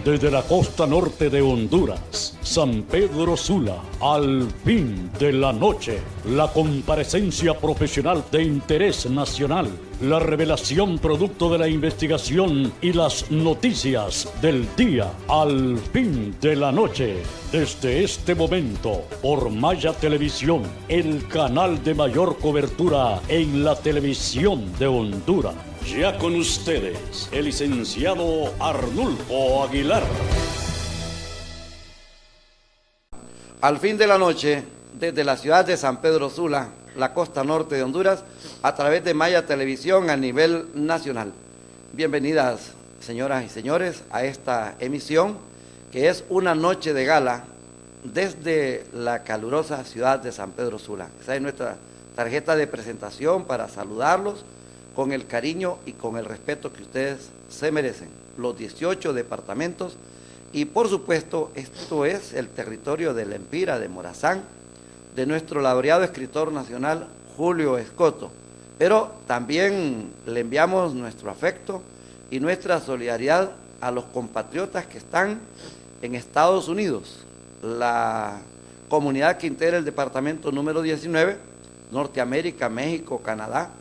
desde la costa norte de Honduras, San Pedro Sula, al fin de la noche, la comparecencia profesional de interés nacional, la revelación producto de la investigación y las noticias del día, al fin de la noche. Desde este momento, por Maya Televisión, el canal de mayor cobertura en la televisión de Honduras. Ya con ustedes, el licenciado Arnulfo Aguilar. Al fin de la noche, desde la ciudad de San Pedro Sula, la costa norte de Honduras, a través de Maya Televisión a nivel nacional. Bienvenidas, señoras y señores, a esta emisión, que es una noche de gala desde la calurosa ciudad de San Pedro Sula. Esa es nuestra tarjeta de presentación para saludarlos con el cariño y con el respeto que ustedes se merecen. Los 18 departamentos y por supuesto esto es el territorio de Lempira, de Morazán, de nuestro laureado escritor nacional Julio Escoto. Pero también le enviamos nuestro afecto y nuestra solidaridad a los compatriotas que están en Estados Unidos, la comunidad que integra el departamento número 19, Norteamérica, México, Canadá,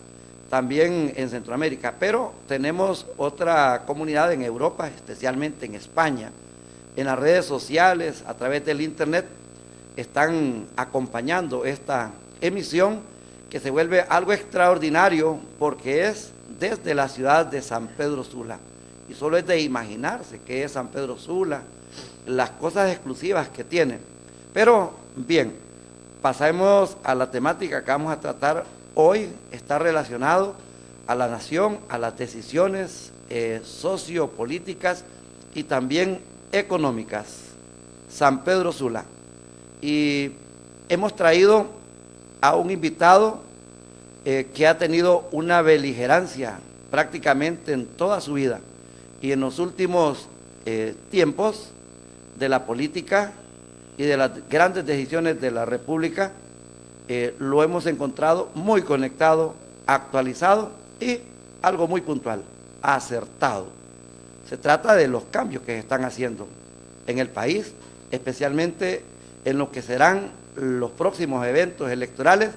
también en Centroamérica, pero tenemos otra comunidad en Europa, especialmente en España. En las redes sociales, a través del internet, están acompañando esta emisión que se vuelve algo extraordinario porque es desde la ciudad de San Pedro Sula. Y solo es de imaginarse que es San Pedro Sula, las cosas exclusivas que tiene. Pero bien, pasemos a la temática que vamos a tratar hoy. Está relacionado a la nación, a las decisiones sociopolíticas y también económicas. San Pedro Sula. Y hemos traído a un invitado que ha tenido una beligerancia prácticamente en toda su vida y en los últimos tiempos de la política y de las grandes decisiones de la República. Lo hemos encontrado muy conectado, actualizado y algo muy puntual, acertado. Se trata de los cambios que se están haciendo en el país, especialmente en lo que serán los próximos eventos electorales,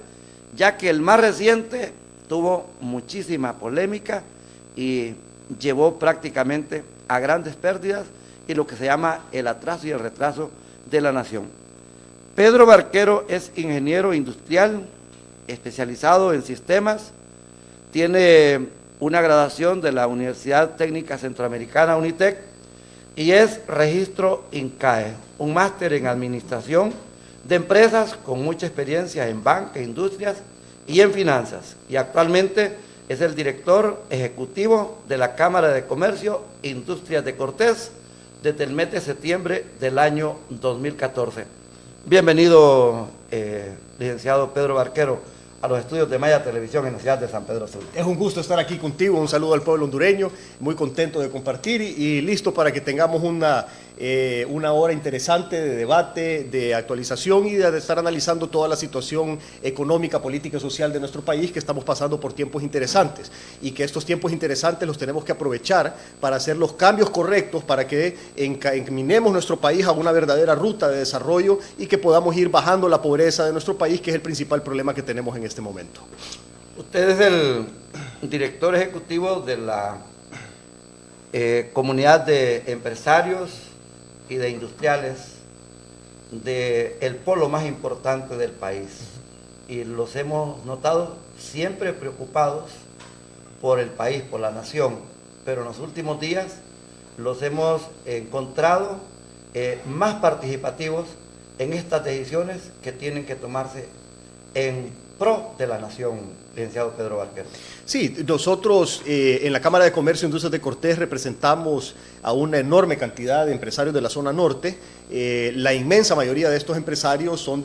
ya que el más reciente tuvo muchísima polémica y llevó prácticamente a grandes pérdidas y lo que se llama el atraso y el retraso de la nación. Pedro Barquero es ingeniero industrial, especializado en sistemas, tiene una graduación de la Universidad Técnica Centroamericana, UNITEC, y es registro INCAE, un máster en administración de empresas con mucha experiencia en banca, industrias y en finanzas. Y actualmente es el director ejecutivo de la Cámara de Comercio e Industrias de Cortés desde el mes de septiembre del año 2014. Bienvenido, licenciado Pedro Barquero, a los estudios de Maya Televisión en la ciudad de San Pedro Sula. Es un gusto estar aquí contigo, un saludo al pueblo hondureño, muy contento de compartir y listo para que tengamos una hora interesante de debate, de actualización y de estar analizando toda la situación económica, política y social de nuestro país, que estamos pasando por tiempos interesantes y que estos tiempos interesantes los tenemos que aprovechar para hacer los cambios correctos para que encaminemos nuestro país a una verdadera ruta de desarrollo y que podamos ir bajando la pobreza de nuestro país, que es el principal problema que tenemos en este momento. Usted es el director ejecutivo de la comunidad de empresarios y de industriales del polo más importante del país, y los hemos notado siempre preocupados por el país, por la nación, pero en los últimos días los hemos encontrado más participativos en estas decisiones que tienen que tomarse en pro de la nación, licenciado Pedro Barquero. Sí, nosotros en la Cámara de Comercio e Industrias de Cortés representamos a una enorme cantidad de empresarios de la zona norte. La inmensa mayoría de estos empresarios son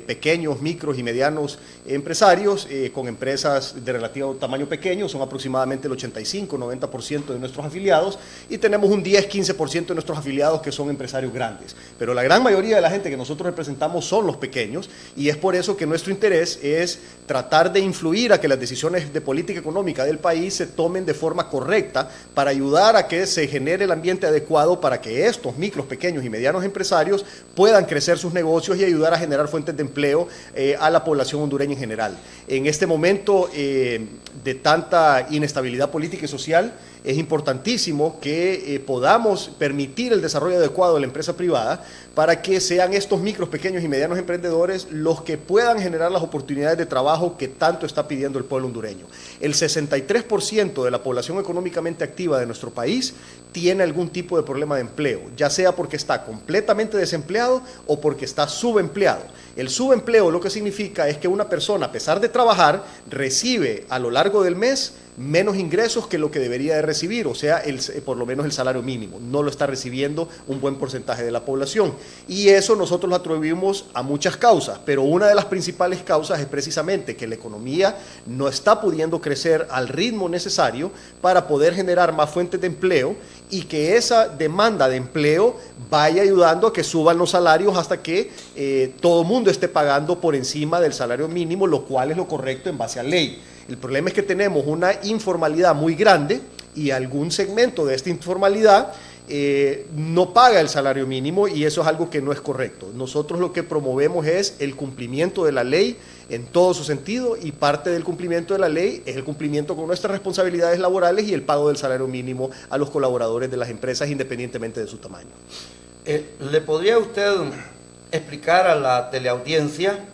pequeños, micros y medianos empresarios con empresas de relativo tamaño pequeño. Son aproximadamente el 85-90% de nuestros afiliados, y tenemos un 10-15% de nuestros afiliados que son empresarios grandes. Pero la gran mayoría de la gente que nosotros representamos son los pequeños, y es por eso que nuestro interés es tratar de influir a que las decisiones de política económica del país se tomen de forma correcta para ayudar a que se genere el ambiente adecuado para que estos micros, pequeños y medianos empresarios puedan crecer sus negocios y ayudar a generar fuentes de empleo a la población hondureña en general. En este momento de tanta inestabilidad política y social, es importantísimo que podamos permitir el desarrollo adecuado de la empresa privada para que sean estos micros, pequeños y medianos emprendedores los que puedan generar las oportunidades de trabajo que tanto está pidiendo el pueblo hondureño. El 63% de la población económicamente activa de nuestro país tiene algún tipo de problema de empleo, ya sea porque está completamente desempleado o porque está subempleado. El subempleo lo que significa es que una persona, a pesar de trabajar, recibe a lo largo del mes menos ingresos que lo que debería de recibir, o sea, por lo menos el salario mínimo. No lo está recibiendo un buen porcentaje de la población. Y eso nosotros lo atribuimos a muchas causas, pero una de las principales causas es precisamente que la economía no está pudiendo crecer al ritmo necesario para poder generar más fuentes de empleo y que esa demanda de empleo vaya ayudando a que suban los salarios hasta que todo el mundo esté pagando por encima del salario mínimo, lo cual es lo correcto en base a ley. El problema es que tenemos una informalidad muy grande y algún segmento de esta informalidad no paga el salario mínimo y eso es algo que no es correcto. Nosotros lo que promovemos es el cumplimiento de la ley en todo su sentido y parte del cumplimiento de la ley es el cumplimiento con nuestras responsabilidades laborales y el pago del salario mínimo a los colaboradores de las empresas independientemente de su tamaño. ¿Le podría usted explicar a la teleaudiencia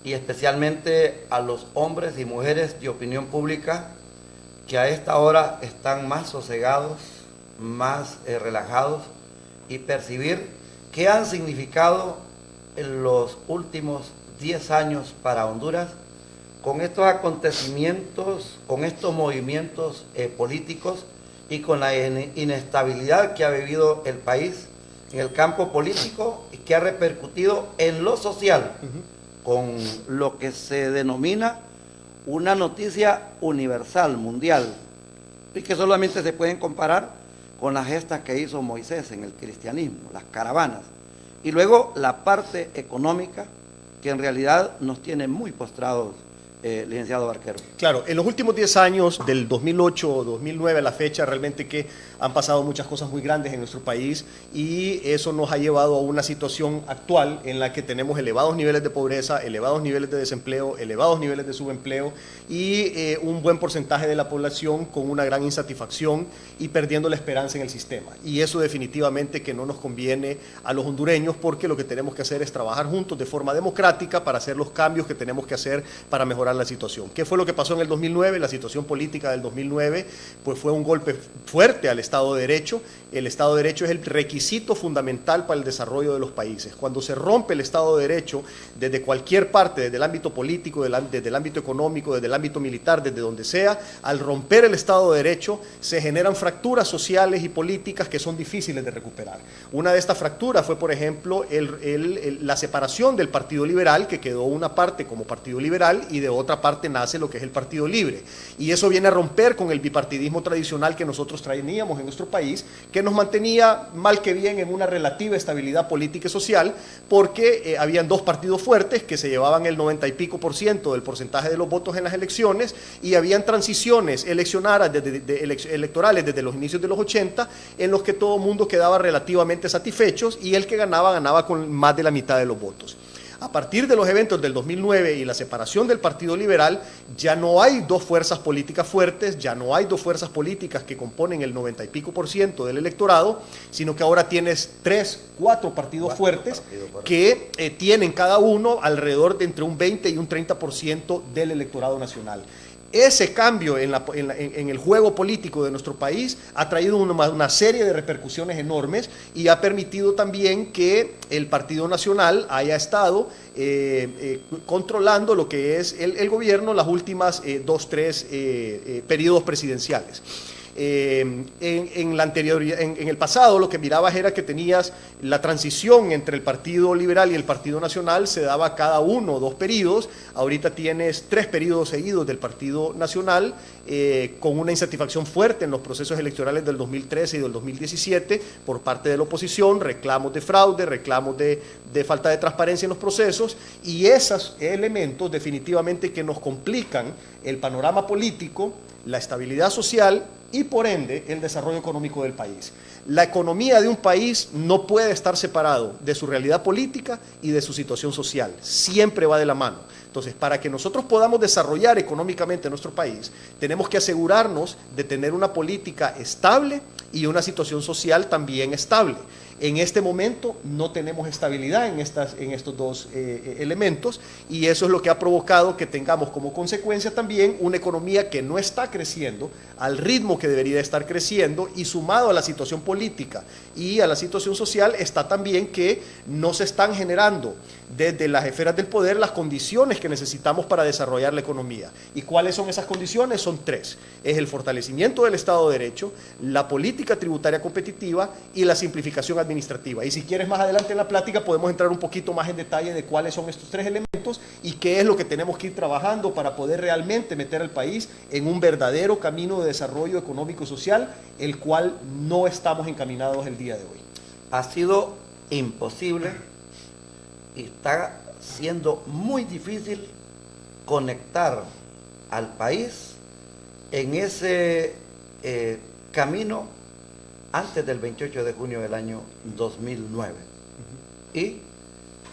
y especialmente a los hombres y mujeres de opinión pública que a esta hora están más sosegados, más relajados y percibir qué han significado en los últimos 10 años para Honduras con estos acontecimientos, con estos movimientos políticos y con la inestabilidad que ha vivido el país en el campo político y que ha repercutido en lo social? Con lo que se denomina una noticia universal, mundial, y que solamente se pueden comparar con las gestas que hizo Moisés en el cristianismo, las caravanas, y luego la parte económica, que en realidad nos tiene muy postrados, licenciado Barquero. Claro, en los últimos 10 años, del 2008 o 2009 a la fecha, realmente que han pasado muchas cosas muy grandes en nuestro país y eso nos ha llevado a una situación actual en la que tenemos elevados niveles de pobreza, elevados niveles de desempleo, elevados niveles de subempleo y un buen porcentaje de la población con una gran insatisfacción y perdiendo la esperanza en el sistema. Y eso definitivamente que no nos conviene a los hondureños porque lo que tenemos que hacer es trabajar juntos de forma democrática para hacer los cambios que tenemos que hacer para mejorar la situación. ¿Qué fue lo que pasó en el 2009? La situación política del 2009 pues fue un golpe fuerte al Estado de Derecho. El Estado de Derecho es el requisito fundamental para el desarrollo de los países. Cuando se rompe el Estado de Derecho desde cualquier parte, desde el ámbito político, desde el ámbito económico, desde el ámbito militar, desde donde sea, al romper el Estado de Derecho se generan fracturas sociales y políticas que son difíciles de recuperar. Una de estas fracturas fue, por ejemplo, la separación del Partido Liberal, que quedó una parte como Partido Liberal y de otra parte nace lo que es el Partido Libre. Y eso viene a romper con el bipartidismo tradicional que nosotros teníamos en nuestro país, que nos mantenía mal que bien en una relativa estabilidad política y social, porque habían dos partidos fuertes que se llevaban el 90 y pico % del porcentaje de los votos en las elecciones y habían transiciones electorales desde los inicios de los 80 en los que todo el mundo quedaba relativamente satisfechos y el que ganaba con más de la mitad de los votos. A partir de los eventos del 2009 y la separación del Partido Liberal, ya no hay dos fuerzas políticas fuertes, ya no hay dos fuerzas políticas que componen el 90 y pico % del electorado, sino que ahora tienes 3, 4 partidos fuertes que tienen cada uno alrededor de entre un 20 y un 30% del electorado nacional. Ese cambio en el juego político de nuestro país ha traído una serie de repercusiones enormes y ha permitido también que el Partido Nacional haya estado controlando lo que es el gobierno las últimas 2, 3 periodos presidenciales. En el pasado lo que mirabas era que tenías la transición entre el Partido Liberal y el Partido Nacional, se daba cada 1 o 2 periodos. Ahorita tienes 3 periodos seguidos del Partido Nacional con una insatisfacción fuerte en los procesos electorales del 2013 y del 2017 por parte de la oposición, reclamos de fraude, reclamos de falta de transparencia en los procesos y esos elementos definitivamente que nos complican el panorama político, la estabilidad social y por ende el desarrollo económico del país. La economía de un país no puede estar separado de su realidad política y de su situación social, siempre va de la mano. Entonces, para que nosotros podamos desarrollar económicamente nuestro país, tenemos que asegurarnos de tener una política estable y una situación social también estable. En este momento no tenemos estabilidad en estos dos elementos, y eso es lo que ha provocado que tengamos como consecuencia también una economía que no está creciendo al ritmo que debería estar creciendo, y sumado a la situación política y a la situación social está también que no se están generando desde las esferas del poder las condiciones que necesitamos para desarrollar la economía. ¿Y cuáles son esas condiciones? Son tres. Es el fortalecimiento del Estado de Derecho, la política tributaria competitiva y la simplificación administrativa. Y si quieres, más adelante en la plática podemos entrar un poquito más en detalle de cuáles son estos tres elementos y qué es lo que tenemos que ir trabajando para poder realmente meter al país en un verdadero camino de desarrollo económico y social, el cual no estamos encaminados el día de hoy. Ha sido imposible y está siendo muy difícil conectar al país en ese camino antes del 28 de junio del año 2009. Y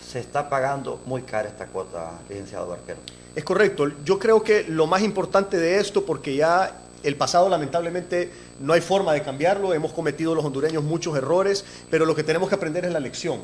se está pagando muy cara esta cuota, licenciado Barquero. Es correcto. Yo creo que lo más importante de esto, porque ya el pasado lamentablemente no hay forma de cambiarlo, hemos cometido los hondureños muchos errores, pero lo que tenemos que aprender es la lección.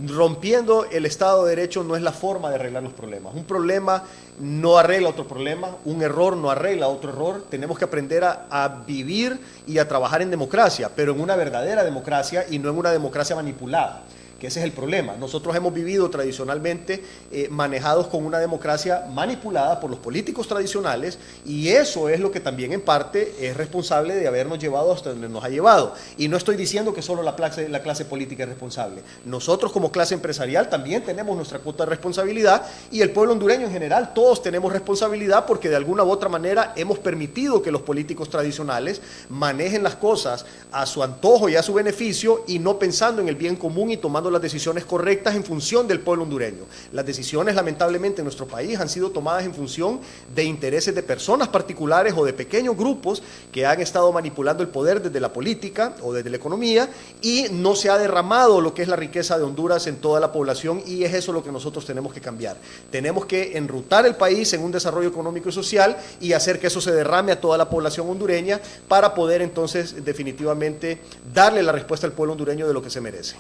Rompiendo el Estado de Derecho no es la forma de arreglar los problemas. Un problema no arregla otro problema, un error no arregla otro error. Tenemos que aprender a vivir y a trabajar en democracia, pero en una verdadera democracia y no en una democracia manipulada, que ese es el problema. Nosotros hemos vivido tradicionalmente manejados con una democracia manipulada por los políticos tradicionales, y eso es lo que también en parte es responsable de habernos llevado hasta donde nos ha llevado. Y no estoy diciendo que solo la clase política es responsable. Nosotros como clase empresarial también tenemos nuestra cuota de responsabilidad, y el pueblo hondureño en general, todos tenemos responsabilidad, porque de alguna u otra manera hemos permitido que los políticos tradicionales manejen las cosas a su antojo y a su beneficio, y no pensando en el bien común y tomando las decisiones correctas en función del pueblo hondureño. Las decisiones lamentablemente en nuestro país han sido tomadas en función de intereses de personas particulares o de pequeños grupos que han estado manipulando el poder desde la política o desde la economía, y no se ha derramado lo que es la riqueza de Honduras en toda la población, y es eso lo que nosotros tenemos que cambiar. Tenemos que enrutar el país en un desarrollo económico y social y hacer que eso se derrame a toda la población hondureña para poder entonces definitivamente darle la respuesta al pueblo hondureño de lo que se merece.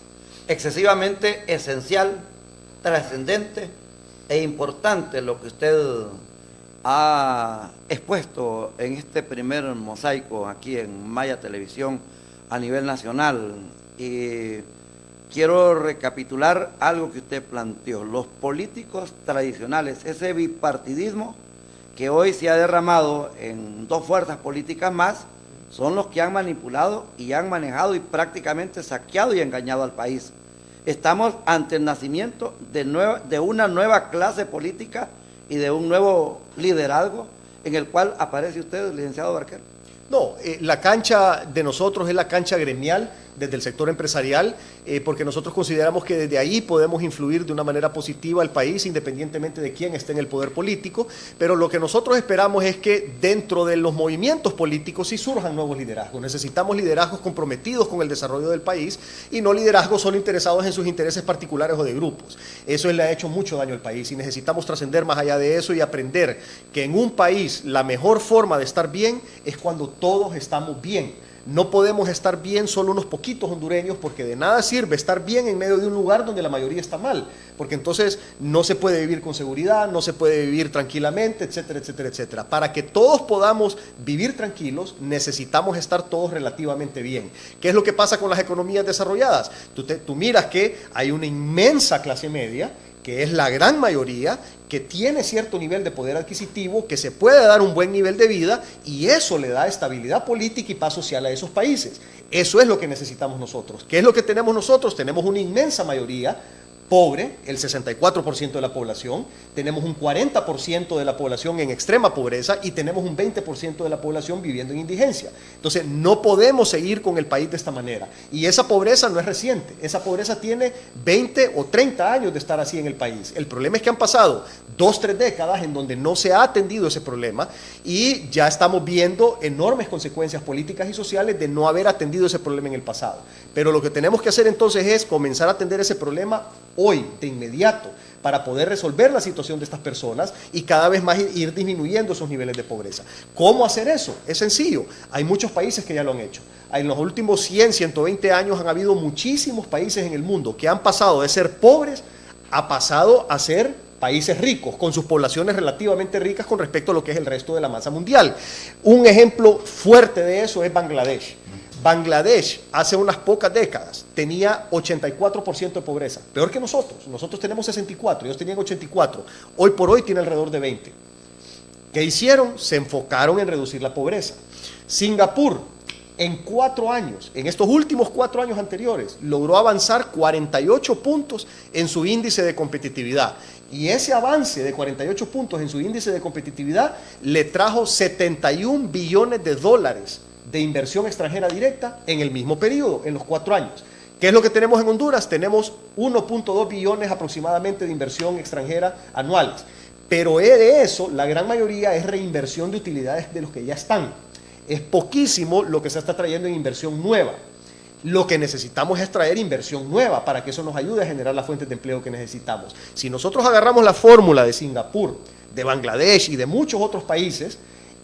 Excesivamente esencial, trascendente e importante lo que usted ha expuesto en este primer mosaico aquí en Maya Televisión a nivel nacional. Y quiero recapitular algo que usted planteó: los políticos tradicionales, ese bipartidismo que hoy se ha derramado en dos fuerzas políticas más, son los que han manipulado y han manejado y prácticamente saqueado y engañado al país. Estamos ante el nacimiento de una nueva clase política y de un nuevo liderazgo en el cual aparece usted, licenciado Barquero. No, la cancha de nosotros es la cancha gremial desde el sector empresarial, porque nosotros consideramos que desde ahí podemos influir de una manera positiva al país, independientemente de quién esté en el poder político. Pero lo que nosotros esperamos es que dentro de los movimientos políticos sí surjan nuevos liderazgos. Necesitamos liderazgos comprometidos con el desarrollo del país, y no liderazgos solo interesados en sus intereses particulares o de grupos. Eso le ha hecho mucho daño al país, y necesitamos trascender más allá de eso y aprender que en un país la mejor forma de estar bien es cuando todos estamos bien. No podemos estar bien solo unos poquitos hondureños, porque de nada sirve estar bien en medio de un lugar donde la mayoría está mal, porque entonces no se puede vivir con seguridad, no se puede vivir tranquilamente, etcétera, etcétera, etcétera. Para que todos podamos vivir tranquilos, necesitamos estar todos relativamente bien. ¿Qué es lo que pasa con las economías desarrolladas? Tú miras que hay una inmensa clase media, que es la gran mayoría, que tiene cierto nivel de poder adquisitivo, que se puede dar un buen nivel de vida, y eso le da estabilidad política y paz social a esos países. Eso es lo que necesitamos nosotros. ¿Qué es lo que tenemos nosotros? Tenemos una inmensa mayoría pobre, el 64% de la población, tenemos un 40% de la población en extrema pobreza y tenemos un 20% de la población viviendo en indigencia. Entonces, no podemos seguir con el país de esta manera. Y esa pobreza no es reciente, esa pobreza tiene 20 o 30 años de estar así en el país. El problema es que han pasado 2, 3 décadas en donde no se ha atendido ese problema y ya estamos viendo enormes consecuencias políticas y sociales de no haber atendido ese problema en el pasado. Pero lo que tenemos que hacer entonces es comenzar a atender ese problema hoy, de inmediato, para poder resolver la situación de estas personas y cada vez más ir disminuyendo esos niveles de pobreza. ¿Cómo hacer eso? Es sencillo. Hay muchos países que ya lo han hecho. En los últimos 100, 120 años han habido muchísimos países en el mundo que han pasado de ser pobres a pasado a ser países ricos, con sus poblaciones relativamente ricas con respecto a lo que es el resto de la masa mundial. Un ejemplo fuerte de eso es Bangladesh. Bangladesh hace unas pocas décadas tenía 84% de pobreza, peor que nosotros. Nosotros tenemos 64, ellos tenían 84. Hoy por hoy tiene alrededor de 20. ¿Qué hicieron? Se enfocaron en reducir la pobreza. Singapur, en 4 años, en estos últimos 4 años anteriores, logró avanzar 48 puntos en su índice de competitividad. Y ese avance de 48 puntos en su índice de competitividad le trajo 71 billones de dólares de inversión extranjera directa en el mismo periodo, en los 4 años. ¿Qué es lo que tenemos en Honduras? Tenemos 1.2 billones aproximadamente de inversión extranjera anuales. Pero de eso, la gran mayoría es reinversión de utilidades de los que ya están. Es poquísimo lo que se está trayendo en inversión nueva. Lo que necesitamos es traer inversión nueva para que eso nos ayude a generar las fuentes de empleo que necesitamos. Si nosotros agarramos la fórmula de Singapur, de Bangladesh y de muchos otros países,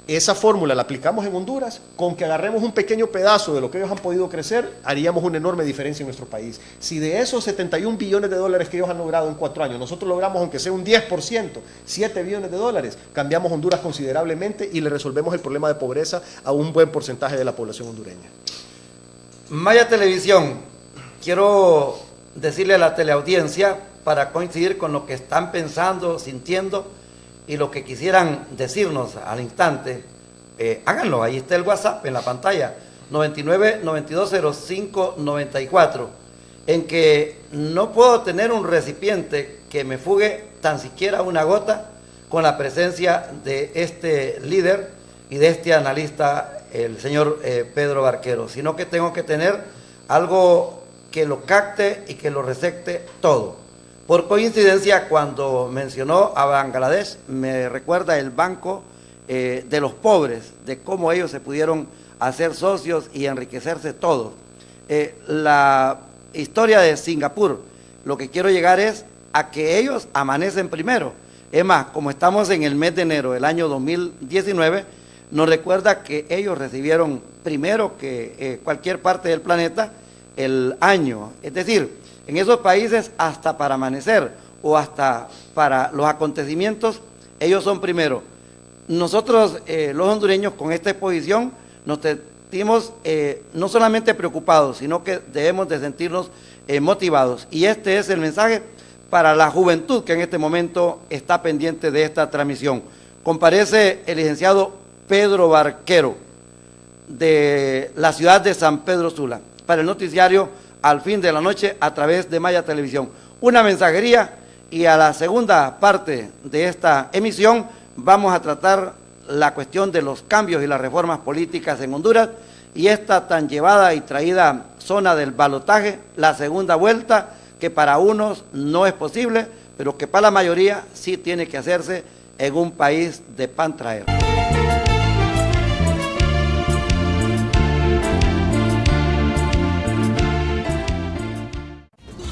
esa fórmula la aplicamos en Honduras, con que agarremos un pequeño pedazo de lo que ellos han podido crecer, haríamos una enorme diferencia en nuestro país. Si de esos 71 billones de dólares que ellos han logrado en 4 años, nosotros logramos, aunque sea un 10%, 7 billones de dólares, cambiamos Honduras considerablemente y le resolvemos el problema de pobreza a un buen porcentaje de la población hondureña. Maya Televisión, quiero decirle a la teleaudiencia, para coincidir con lo que están pensando, sintiendo, y lo que quisieran decirnos al instante, háganlo, ahí está el WhatsApp en la pantalla, 99-9205-94, en que no puedo tener un recipiente que me fugue tan siquiera una gota con la presencia de este líder y de este analista, el señor Pedro Barquero, sino que tengo que tener algo que lo capte y que lo resecte todo. Por coincidencia, cuando mencionó a Bangladesh, me recuerda el banco de los pobres, de cómo ellos se pudieron hacer socios y enriquecerse todos. La historia de Singapur, lo que quiero llegar es a que ellos amanecen primero. Es más, como estamos en el mes de enero del año 2019, nos recuerda que ellos recibieron primero que cualquier parte del planeta el año. Es decir, en esos países hasta para amanecer o hasta para los acontecimientos, ellos son primero. Nosotros, los hondureños, con esta exposición nos sentimos no solamente preocupados, sino que debemos de sentirnos motivados. Y este es el mensaje para la juventud que en este momento está pendiente de esta transmisión. Comparece el licenciado Pedro Barquero, de la ciudad de San Pedro Sula, para el noticiario Al Fin de la Noche a través de Maya Televisión. Una mensajería, y a la segunda parte de esta emisión vamos a tratar la cuestión de los cambios y las reformas políticas en Honduras y esta tan llevada y traída zona del balotaje, la segunda vuelta, que para unos no es posible, pero que para la mayoría sí tiene que hacerse en un país de pan traer.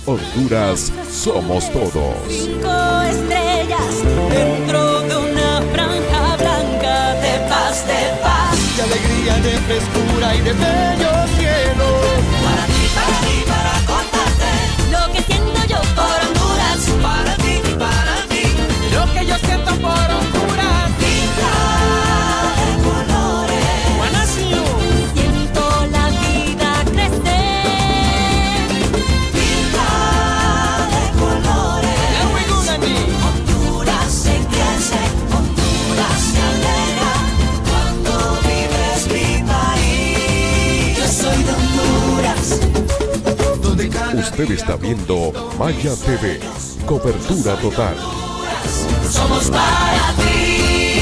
Honduras somos todos. 5 estrellas dentro de una franja blanca de paz, de alegría, de frescura y de bello cielo. Para ti, para contarte lo que siento yo por Honduras. Para ti y para ti, lo que yo siento por Honduras. Pinta de colores, Guanacio. Siento la vida crecer. Pinta de colores, Honduras se crece, Honduras se alegra cuando vives mi país. Yo soy Usted está viendo Maya TV, cobertura total. Somos para ti.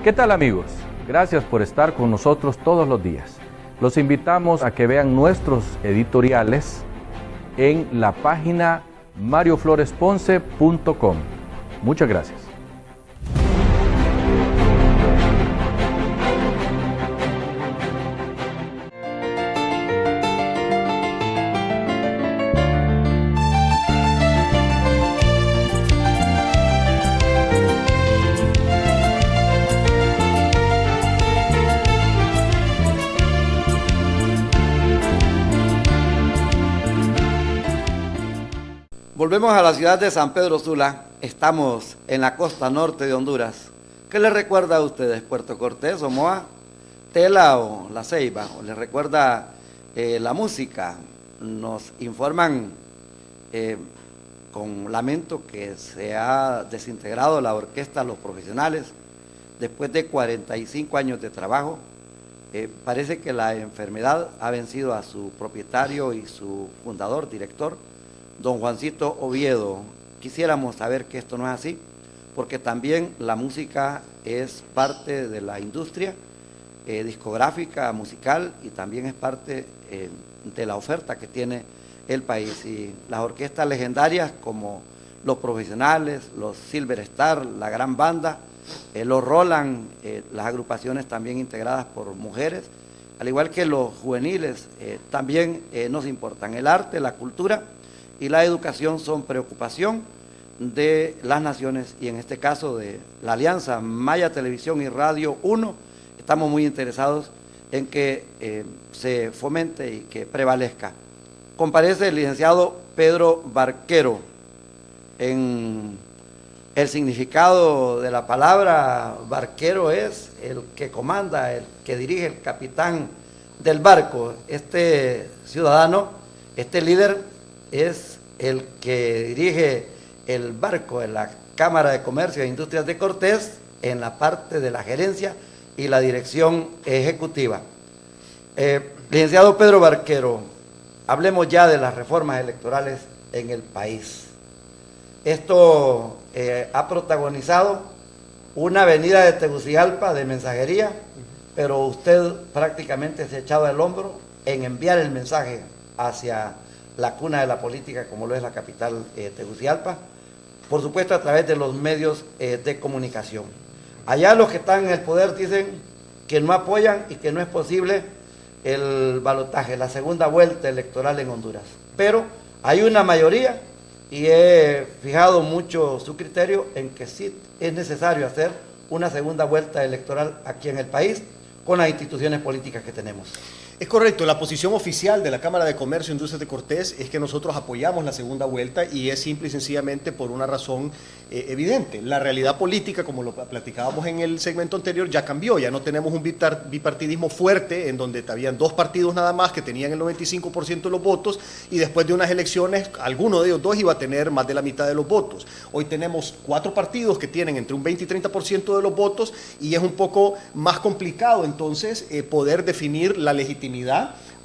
¿Qué tal, amigos? Gracias por estar con nosotros todos los días. Los invitamos a que vean nuestros editoriales en la página mariofloresponce.com. Muchas gracias. Volvemos a la ciudad de San Pedro Sula. Estamos en la costa norte de Honduras. ¿Qué les recuerda a ustedes? ¿Puerto Cortés, Omoa, Tela o La Ceiba? ¿O les recuerda la música? Nos informan con lamento que se ha desintegrado la orquesta Los Profesionales después de 45 años de trabajo. Parece que la enfermedad ha vencido a su propietario y su fundador, director, don Juancito Oviedo. Quisiéramos saber que esto no es así, porque también la música es parte de la industria discográfica, musical, y también es parte de la oferta que tiene el país. Y las orquestas legendarias como Los Profesionales, los Silver Star, la Gran Banda, los Roland, las agrupaciones también integradas por mujeres, al igual que los juveniles, también nos importan. El arte, la cultura y la educación son preocupación de las naciones, y en este caso de la Alianza Maya Televisión y Radio 1, estamos muy interesados en que se fomente y que prevalezca. Comparece el licenciado Pedro Barquero. En el significado de la palabra barquero es el que comanda, el que dirige, el capitán del barco. Este ciudadano, este líder, es el que dirige el barco de la Cámara de Comercio e Industrias de Cortés en la parte de la gerencia y la dirección ejecutiva. Licenciado Pedro Barquero, hablemos ya de las reformas electorales en el país. Esto ha protagonizado una avenida de Tegucigalpa de mensajería, pero usted prácticamente se ha echado el hombro en enviar el mensaje hacia la cuna de la política, como lo es la capital Tegucigalpa, por supuesto a través de los medios de comunicación. Allá los que están en el poder dicen que no apoyan y que no es posible el balotaje, la segunda vuelta electoral en Honduras. Pero hay una mayoría, y he fijado mucho su criterio en que sí es necesario hacer una segunda vuelta electoral aquí en el país con las instituciones políticas que tenemos. Es correcto, la posición oficial de la Cámara de Comercio e Industrias de Cortés es que nosotros apoyamos la segunda vuelta, y es simple y sencillamente por una razón evidente. La realidad política, como lo platicábamos en el segmento anterior, ya cambió. Ya no tenemos un bipartidismo fuerte en donde habían dos partidos nada más que tenían el 95% de los votos, y después de unas elecciones alguno de ellos dos iba a tener más de la mitad de los votos. Hoy tenemos 4 partidos que tienen entre un 20 y 30% de los votos, y es un poco más complicado entonces poder definir la legitimidad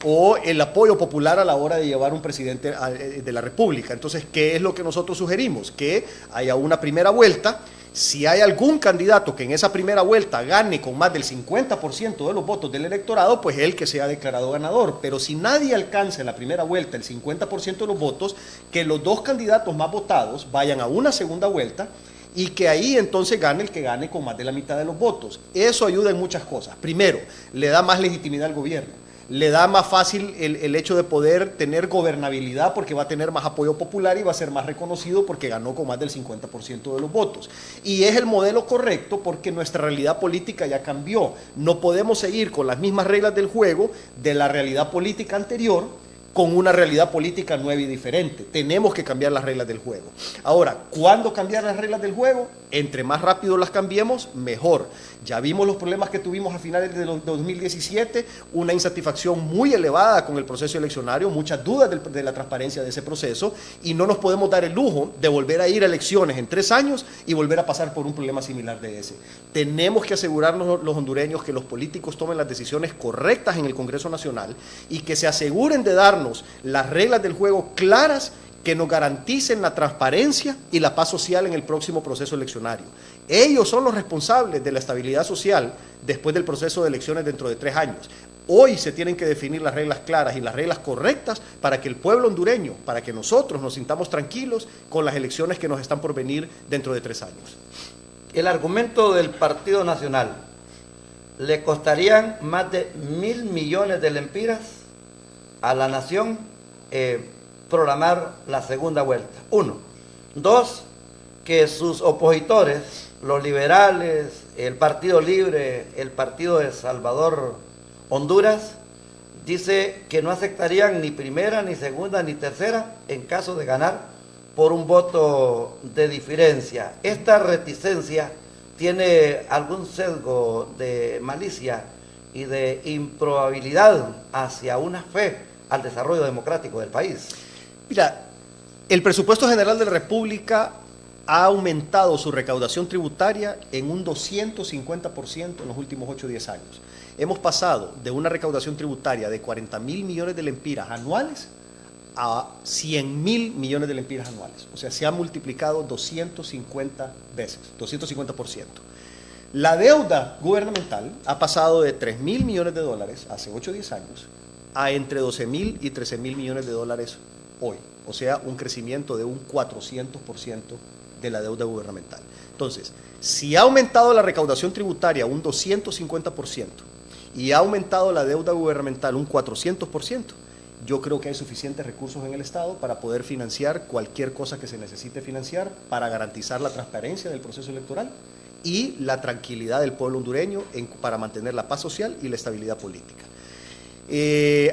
o el apoyo popular a la hora de llevar un presidente de la República. Entonces, ¿qué es lo que nosotros sugerimos? Que haya una primera vuelta. Si hay algún candidato que en esa primera vuelta gane con más del 50% de los votos del electorado, pues él que sea declarado ganador. Pero si nadie alcanza en la primera vuelta el 50% de los votos, que los dos candidatos más votados vayan a una segunda vuelta, y que ahí entonces gane el que gane con más de la mitad de los votos. Eso ayuda en muchas cosas. Primero, le da más legitimidad al gobierno. Le da más fácil el hecho de poder tener gobernabilidad, porque va a tener más apoyo popular y va a ser más reconocido porque ganó con más del 50% de los votos. Y es el modelo correcto porque nuestra realidad política ya cambió. No podemos seguir con las mismas reglas del juego de la realidad política anterior, con una realidad política nueva y diferente. Tenemos que cambiar las reglas del juego. Ahora, ¿cuándo cambiar las reglas del juego? Entre más rápido las cambiemos, mejor. Ya vimos los problemas que tuvimos a finales de 2017, una insatisfacción muy elevada con el proceso eleccionario, muchas dudas de la transparencia de ese proceso, y no nos podemos dar el lujo de volver a ir a elecciones en 3 años y volver a pasar por un problema similar de ese. Tenemos que asegurarnos los hondureños que los políticos tomen las decisiones correctas en el Congreso Nacional y que se aseguren de darnos las reglas del juego claras que nos garanticen la transparencia y la paz social en el próximo proceso eleccionario. Ellos son los responsables de la estabilidad social después del proceso de elecciones dentro de 3 años. Hoy se tienen que definir las reglas claras y las reglas correctas para que el pueblo hondureño, para que nosotros nos sintamos tranquilos con las elecciones que nos están por venir dentro de 3 años. El argumento del Partido Nacional: le costarían más de 1.000 millones de lempiras a la nación programar la segunda vuelta. 1. 2, que sus opositores, los liberales, el Partido Libre, el Partido de Salvador Honduras, dice que no aceptarían ni primera, ni segunda, ni tercera en caso de ganar por un voto de diferencia. Esta reticencia tiene algún sesgo de malicia y de improbabilidad hacia una fe al desarrollo democrático del país. Mira, el presupuesto general de la República ha aumentado su recaudación tributaria en un 250% en los últimos 8 o 10 años. Hemos pasado de una recaudación tributaria de 40.000 millones de lempiras anuales a 100.000 millones de lempiras anuales. O sea, se ha multiplicado 250 veces, 250%. La deuda gubernamental ha pasado de 3.000 millones de dólares hace 8 o 10 años a entre 12.000 y 13.000 millones de dólares hoy. O sea, un crecimiento de un 400% de la deuda gubernamental. Entonces, si ha aumentado la recaudación tributaria un 250% y ha aumentado la deuda gubernamental un 400%, yo creo que hay suficientes recursos en el Estado para poder financiar cualquier cosa que se necesite financiar para garantizar la transparencia del proceso electoral y la tranquilidad del pueblo hondureño para mantener la paz social y la estabilidad política.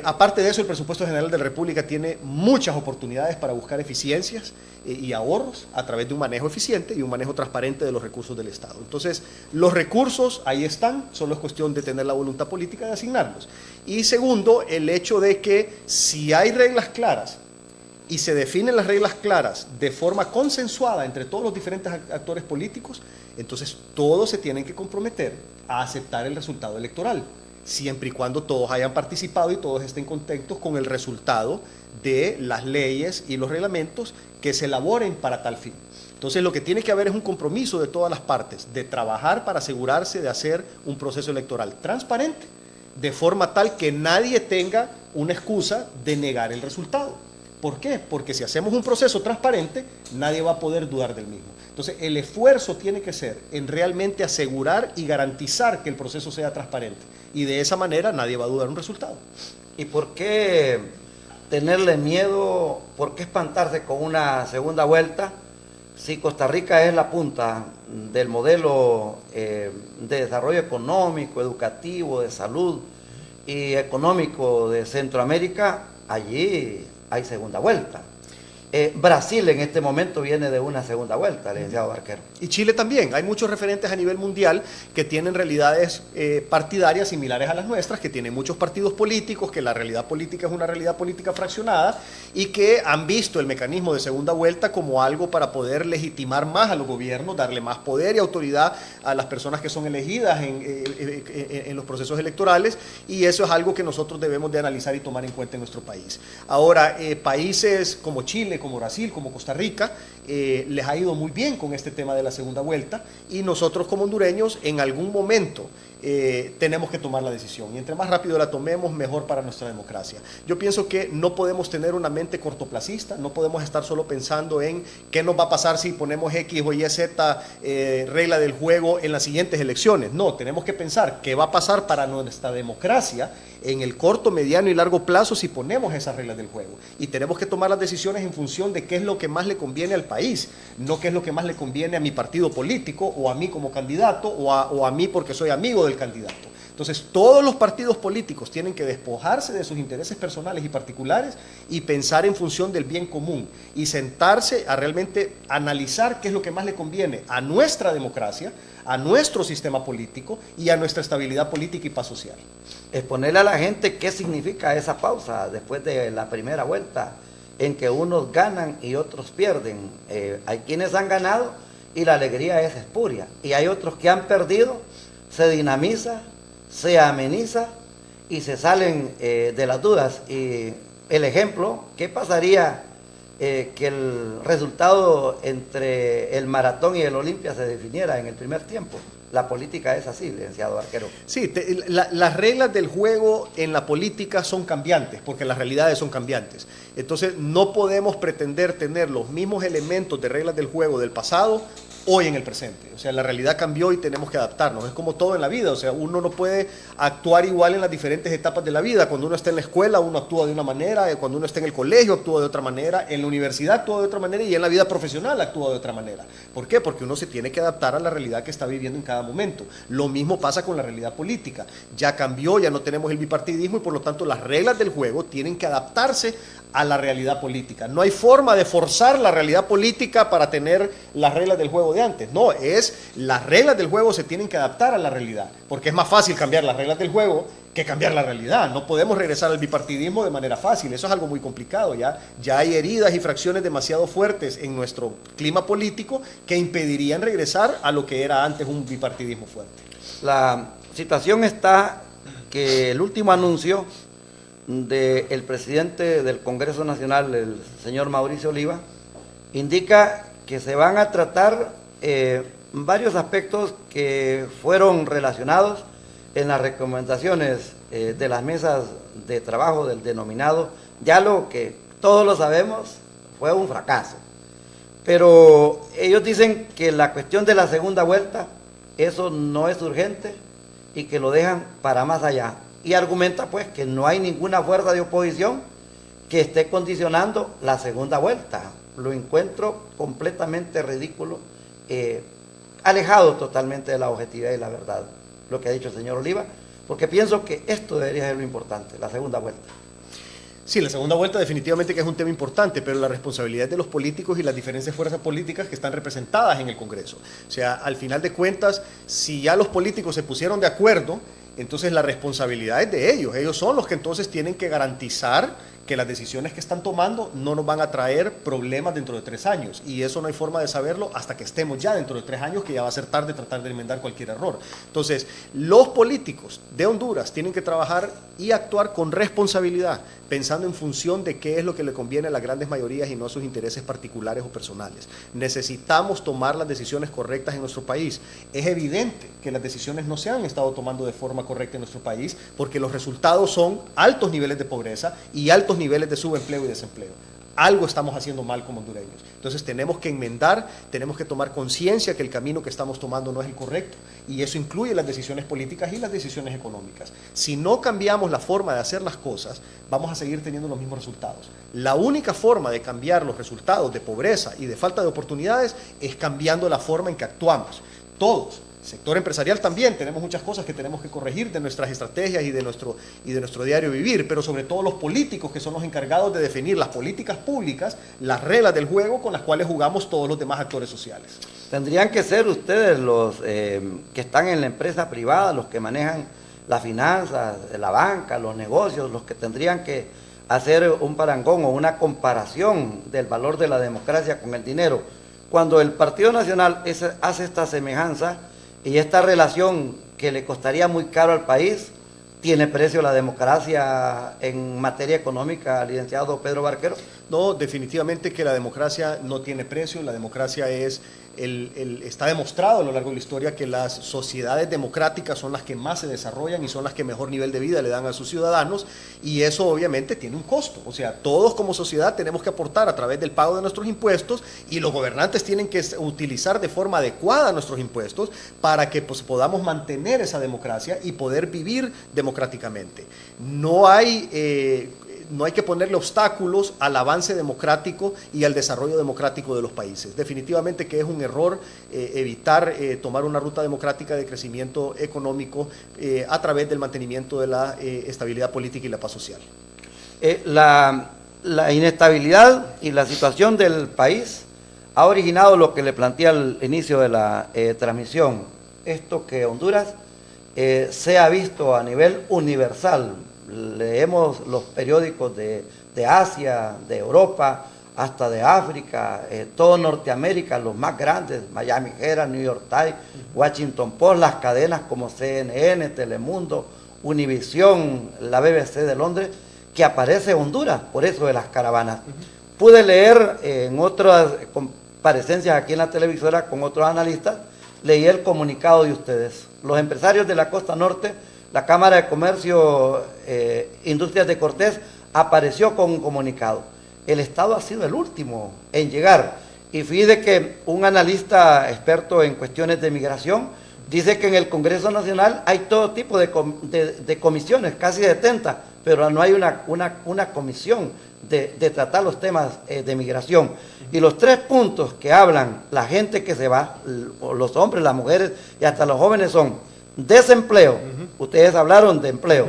Aparte de eso, el presupuesto general de la República tiene muchas oportunidades para buscar eficiencias y ahorros a través de un manejo eficiente y un manejo transparente de los recursos del Estado. Entonces, los recursos ahí están, solo es cuestión de tener la voluntad política de asignarlos. Y segundo, el hecho de que si hay reglas claras y se definen las reglas claras de forma consensuada entre todos los diferentes actores políticos, entonces todos se tienen que comprometer a aceptar el resultado electoral, siempre y cuando todos hayan participado y todos estén contentos con el resultado de las leyes y los reglamentos que se elaboren para tal fin. Entonces, lo que tiene que haber es un compromiso de todas las partes de trabajar para asegurarse de hacer un proceso electoral transparente, de forma tal que nadie tenga una excusa de negar el resultado. ¿Por qué? Porque si hacemos un proceso transparente, nadie va a poder dudar del mismo. Entonces, el esfuerzo tiene que ser en realmente asegurar y garantizar que el proceso sea transparente. Y de esa manera nadie va a dudar un resultado. ¿Y por qué tenerle miedo, por qué espantarse con una segunda vuelta si Costa Rica es la punta del modelo de desarrollo económico, educativo, de salud y económico de Centroamérica? Allí hay segunda vuelta. Brasil en este momento viene de una segunda vuelta, licenciado Barquero. Y Chile también. Hay muchos referentes a nivel mundial que tienen realidades partidarias similares a las nuestras, que tienen muchos partidos políticos, que la realidad política es una realidad política fraccionada y que han visto el mecanismo de segunda vuelta como algo para poder legitimar más a los gobiernos, darle más poder y autoridad a las personas que son elegidas en los procesos electorales, y eso es algo que nosotros debemos de analizar y tomar en cuenta en nuestro país. Ahora, países como Chile, como Brasil, como Costa Rica, les ha ido muy bien con este tema de la segunda vuelta, y nosotros como hondureños en algún momento tenemos que tomar la decisión, y entre más rápido la tomemos, mejor para nuestra democracia. Yo pienso que no podemos tener una mente cortoplacista, no podemos estar solo pensando en qué nos va a pasar si ponemos X o Y, Z regla del juego en las siguientes elecciones. No, tenemos que pensar qué va a pasar para nuestra democracia en el corto, mediano y largo plazo si ponemos esas reglas del juego, y tenemos que tomar las decisiones en función de qué es lo que más le conviene al país, no qué es lo que más le conviene a mi partido político o a mí como candidato o a mí porque soy amigo del candidato. Entonces, todos los partidos políticos tienen que despojarse de sus intereses personales y particulares y pensar en función del bien común y sentarse a realmente analizar qué es lo que más le conviene a nuestra democracia, a nuestro sistema político y a nuestra estabilidad política y paz social. Exponerle a la gente qué significa esa pausa después de la primera vuelta, en que unos ganan y otros pierden. Hay quienes han ganado y la alegría es espuria, y hay otros que han perdido, se dinamiza, se ameniza y se salen de las dudas. Y el ejemplo, ¿qué pasaría que el resultado entre el Maratón y el Olimpia se definiera en el primer tiempo? La política es así, licenciado Barquero. Sí, las reglas del juego en la política son cambiantes, porque las realidades son cambiantes. Entonces, no podemos pretender tener los mismos elementos de reglas del juego del pasado hoy en el presente. O sea, la realidad cambió y tenemos que adaptarnos. Es como todo en la vida, o sea, uno no puede actuar igual en las diferentes etapas de la vida. Cuando uno está en la escuela, uno actúa de una manera, cuando uno está en el colegio, actúa de otra manera, en la universidad actúa de otra manera y en la vida profesional actúa de otra manera. ¿Por qué? Porque uno se tiene que adaptar a la realidad que está viviendo en cada momento. Lo mismo pasa con la realidad política. Ya cambió, ya no tenemos el bipartidismo y por lo tanto las reglas del juego tienen que adaptarse a la realidad política. No hay forma de forzar la realidad política para tener las reglas del juego de antes. No, las reglas del juego se tienen que adaptar a la realidad, porque es más fácil cambiar las reglas del juego que cambiar la realidad. No podemos regresar al bipartidismo de manera fácil, eso es algo muy complicado. Ya hay heridas y fracciones demasiado fuertes en nuestro clima político que impedirían regresar a lo que era antes un bipartidismo fuerte. La situación está que el último anuncio del presidente del Congreso Nacional, el señor Mauricio Oliva, indica que se van a tratar varios aspectos que fueron relacionados en las recomendaciones de las mesas de trabajo del denominado diálogo, que todos lo sabemos, fue un fracaso. Pero ellos dicen que la cuestión de la segunda vuelta, eso no es urgente y que lo dejan para más allá. Y argumenta pues que no hay ninguna fuerza de oposición que esté condicionando la segunda vuelta. Lo encuentro completamente ridículo, alejado totalmente de la objetividad y la verdad, lo que ha dicho el señor Oliva, porque pienso que esto debería ser lo importante, la segunda vuelta. Sí, la segunda vuelta definitivamente que es un tema importante, pero la responsabilidad de los políticos y las diferentes fuerzas políticas que están representadas en el Congreso. O sea, al final de cuentas, si ya los políticos se pusieron de acuerdo, entonces la responsabilidad es de ellos. Ellos son los que entonces tienen que garantizar que las decisiones que están tomando no nos van a traer problemas dentro de 3 años. Y eso no hay forma de saberlo hasta que estemos ya dentro de 3 años, que ya va a ser tarde tratar de enmendar cualquier error. Entonces, los políticos de Honduras tienen que trabajar y actuar con responsabilidad, pensando en función de qué es lo que le conviene a las grandes mayorías y no a sus intereses particulares o personales. Necesitamos tomar las decisiones correctas en nuestro país. Es evidente que las decisiones no se han estado tomando de forma correcta en nuestro país, porque los resultados son altos niveles de pobreza y altos niveles de subempleo y desempleo. Algo estamos haciendo mal como hondureños. Entonces tenemos que enmendar, tenemos que tomar conciencia que el camino que estamos tomando no es el correcto, y eso incluye las decisiones políticas y las decisiones económicas. Si no cambiamos la forma de hacer las cosas, vamos a seguir teniendo los mismos resultados. La única forma de cambiar los resultados de pobreza y de falta de oportunidades es cambiando la forma en que actuamos. Todos. Sector empresarial también, tenemos muchas cosas que tenemos que corregir de nuestras estrategias y de nuestro diario vivir, pero sobre todo los políticos, que son los encargados de definir las políticas públicas, las reglas del juego con las cuales jugamos todos los demás actores sociales. Tendrían que ser ustedes los que están en la empresa privada, los que manejan las finanzas, la banca, los negocios, los que tendrían que hacer un parangón o una comparación del valor de la democracia con el dinero. Cuando el Partido Nacional hace esta semejanza y esta relación que le costaría muy caro al país, ¿tiene precio la democracia en materia económica, licenciado Pedro Barquero? No, definitivamente que la democracia no tiene precio. La democracia está demostrado a lo largo de la historia que las sociedades democráticas son las que más se desarrollan y son las que mejor nivel de vida le dan a sus ciudadanos, y eso obviamente tiene un costo. O sea, todos como sociedad tenemos que aportar a través del pago de nuestros impuestos, y los gobernantes tienen que utilizar de forma adecuada nuestros impuestos para que pues, podamos mantener esa democracia y poder vivir democráticamente. No no hay que ponerle obstáculos al avance democrático y al desarrollo democrático de los países. Definitivamente que es un error evitar tomar una ruta democrática de crecimiento económico a través del mantenimiento de la estabilidad política y la paz social. La inestabilidad y la situación del país ha originado lo que le planteé al inicio de la transmisión, esto que Honduras se ha visto a nivel universal. Leemos los periódicos de Asia, de Europa, hasta de África, todo Norteamérica, los más grandes, Miami Herald, New York Times, Washington Post, las cadenas como CNN, Telemundo, Univisión, la BBC de Londres, que aparece Honduras, por eso de las caravanas. Pude leer en otras comparecencias aquí en la televisora con otros analistas, leí el comunicado de ustedes. Los empresarios de la costa norte, la Cámara de Comercio, Industrias de Cortés, apareció con un comunicado. El Estado ha sido el último en llegar. Y fíjate que un analista experto en cuestiones de migración dice que en el Congreso Nacional hay todo tipo de comisiones, casi 70, pero no hay una comisión de tratar los temas de migración. Y los 3 puntos que hablan la gente que se va, los hombres, las mujeres y hasta los jóvenes son desempleo, ustedes hablaron de empleo,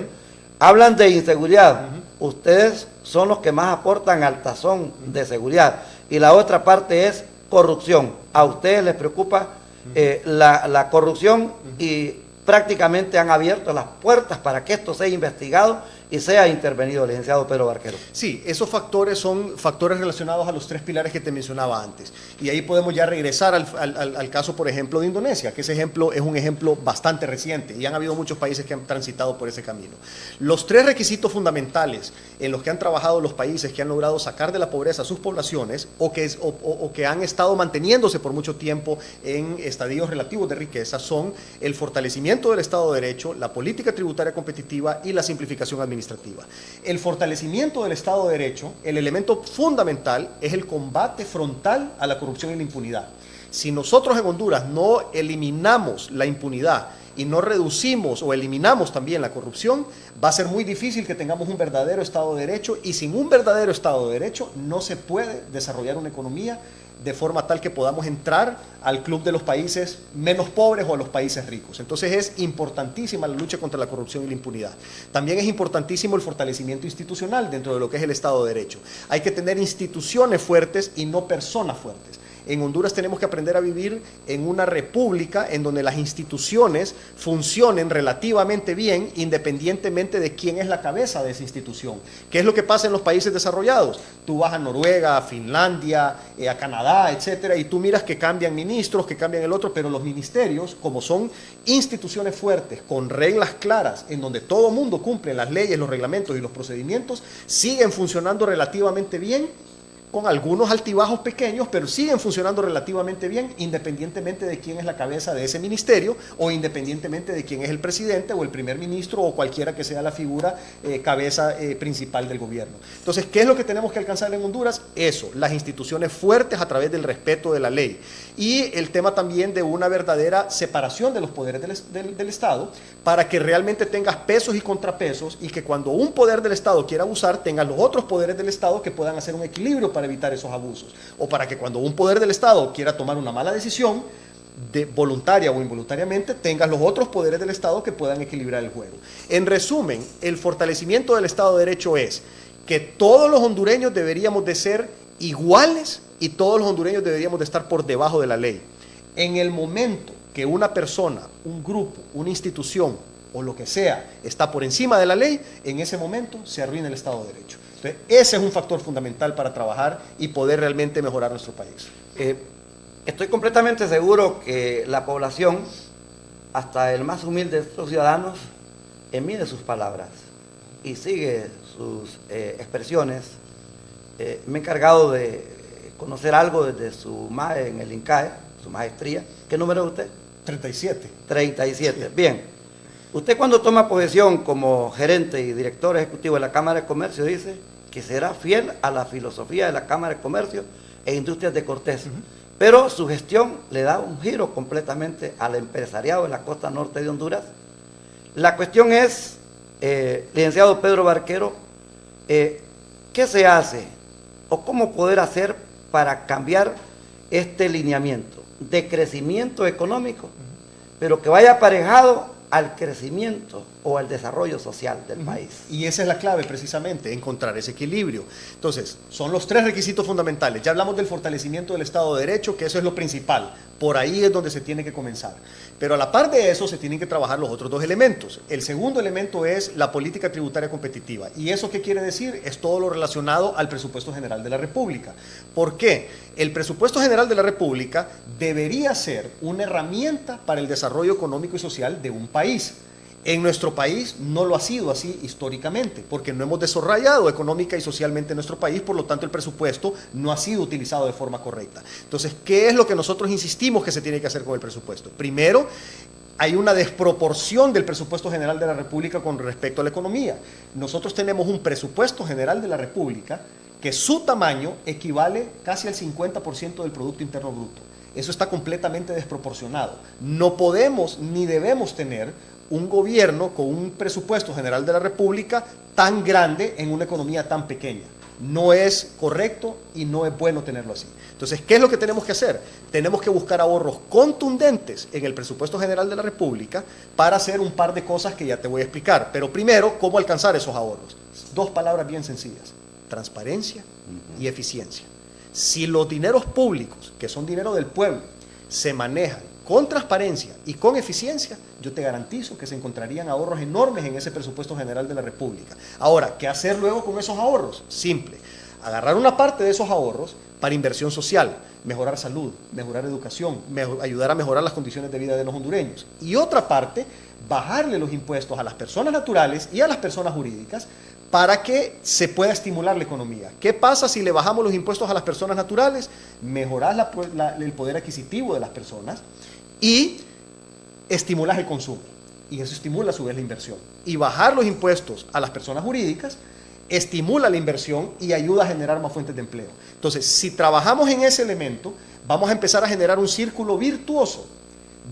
hablan de inseguridad, ustedes son los que más aportan al tazón de seguridad, y la otra parte es corrupción. A ustedes les preocupa la corrupción y prácticamente han abierto las puertas para que esto sea investigado y sea intervenido, licenciado Pedro Barquero. Sí, esos factores son factores relacionados a los 3 pilares que te mencionaba antes. Y ahí podemos ya regresar al caso, por ejemplo, de Indonesia, que ese ejemplo es un ejemplo bastante reciente y han habido muchos países que han transitado por ese camino. Los 3 requisitos fundamentales en los que han trabajado los países que han logrado sacar de la pobreza a sus poblaciones o que han estado manteniéndose por mucho tiempo en estadios relativos de riqueza son el fortalecimiento del Estado de Derecho, la política tributaria competitiva y la simplificación administrativa. El fortalecimiento del Estado de Derecho, el elemento fundamental es el combate frontal a la corrupción y la impunidad. Si nosotros en Honduras no eliminamos la impunidad y no reducimos o eliminamos también la corrupción, va a ser muy difícil que tengamos un verdadero Estado de Derecho, y sin un verdadero Estado de Derecho no se puede desarrollar una economía de forma tal que podamos entrar al club de los países menos pobres o a los países ricos. Entonces es importantísima la lucha contra la corrupción y la impunidad. También es importantísimo el fortalecimiento institucional dentro de lo que es el Estado de Derecho. Hay que tener instituciones fuertes y no personas fuertes. En Honduras tenemos que aprender a vivir en una república en donde las instituciones funcionen relativamente bien independientemente de quién es la cabeza de esa institución. ¿Qué es lo que pasa en los países desarrollados? Tú vas a Noruega, a Finlandia, a Canadá, etcétera, y tú miras que cambian ministros, que cambian el otro, pero los ministerios, como son instituciones fuertes, con reglas claras, en donde todo mundo cumple las leyes, los reglamentos y los procedimientos, siguen funcionando relativamente bien, con algunos altibajos pequeños, pero siguen funcionando relativamente bien, independientemente de quién es la cabeza de ese ministerio o independientemente de quién es el presidente o el primer ministro o cualquiera que sea la figura cabeza principal del gobierno. Entonces, ¿qué es lo que tenemos que alcanzar en Honduras? Eso, las instituciones fuertes a través del respeto de la ley y el tema también de una verdadera separación de los poderes del Estado para que realmente tengas pesos y contrapesos y que cuando un poder del Estado quiera abusar, tengan los otros poderes del Estado que puedan hacer un equilibrio para evitar esos abusos, o para que cuando un poder del Estado quiera tomar una mala decisión, voluntaria o involuntariamente, tengas los otros poderes del Estado que puedan equilibrar el juego. En resumen, el fortalecimiento del Estado de Derecho es que todos los hondureños deberíamos de ser iguales y todos los hondureños deberíamos de estar por debajo de la ley. En el momento que una persona, un grupo, una institución o lo que sea está por encima de la ley, en ese momento se arruina el Estado de Derecho. Entonces, ese es un factor fundamental para trabajar y poder realmente mejorar nuestro país. Estoy completamente seguro que la población, hasta el más humilde de estos ciudadanos, mide sus palabras y sigue sus expresiones. Me he encargado de conocer algo desde su MAE en el INCAE, su maestría. ¿Qué número es usted? 37. 37, sí. Bien. Usted cuando toma posesión como gerente y director ejecutivo de la Cámara de Comercio dice que será fiel a la filosofía de la Cámara de Comercio e Industrias de Cortés, pero su gestión le da un giro completamente al empresariado de la costa norte de Honduras. La cuestión es, licenciado Pedro Barquero, ¿qué se hace o cómo poder hacer para cambiar este lineamiento de crecimiento económico, pero que vaya aparejado al crecimiento o al desarrollo social del país? Y esa es la clave precisamente, encontrar ese equilibrio. Entonces, son los 3 requisitos fundamentales. Ya hablamos del fortalecimiento del Estado de Derecho, que eso es lo principal. Por ahí es donde se tiene que comenzar. Pero a la par de eso se tienen que trabajar los otros 2 elementos. El segundo elemento es la política tributaria competitiva. ¿Y eso qué quiere decir? Es todo lo relacionado al presupuesto general de la República. ¿Por qué? El presupuesto general de la República debería ser una herramienta para el desarrollo económico y social de un país. En nuestro país no lo ha sido así históricamente, porque no hemos desarrollado económica y socialmente nuestro país, por lo tanto el presupuesto no ha sido utilizado de forma correcta. Entonces, ¿qué es lo que nosotros insistimos que se tiene que hacer con el presupuesto? Primero, hay una desproporción del presupuesto general de la República con respecto a la economía. Nosotros tenemos un presupuesto general de la República que su tamaño equivale casi al 50% del Producto Interno Bruto. Eso está completamente desproporcionado. No podemos ni debemos tener un gobierno con un presupuesto general de la República tan grande en una economía tan pequeña. No es correcto y no es bueno tenerlo así. Entonces, ¿qué es lo que tenemos que hacer? Tenemos que buscar ahorros contundentes en el presupuesto general de la República para hacer un par de cosas que ya te voy a explicar. Pero primero, ¿cómo alcanzar esos ahorros? 2 palabras bien sencillas: transparencia y eficiencia. Si los dineros públicos, que son dinero del pueblo, se manejan con transparencia y con eficiencia, yo te garantizo que se encontrarían ahorros enormes en ese presupuesto general de la República. Ahora, ¿qué hacer luego con esos ahorros? Simple: agarrar una parte de esos ahorros para inversión social, mejorar salud, mejorar educación, ayudar a mejorar las condiciones de vida de los hondureños. Y otra parte, bajarle los impuestos a las personas naturales y a las personas jurídicas para que se pueda estimular la economía. ¿Qué pasa si le bajamos los impuestos a las personas naturales? Mejorar el poder adquisitivo de las personas y estimulas el consumo. Y eso estimula a su vez la inversión. Y bajar los impuestos a las personas jurídicas estimula la inversión y ayuda a generar más fuentes de empleo. Entonces, si trabajamos en ese elemento, vamos a empezar a generar un círculo virtuoso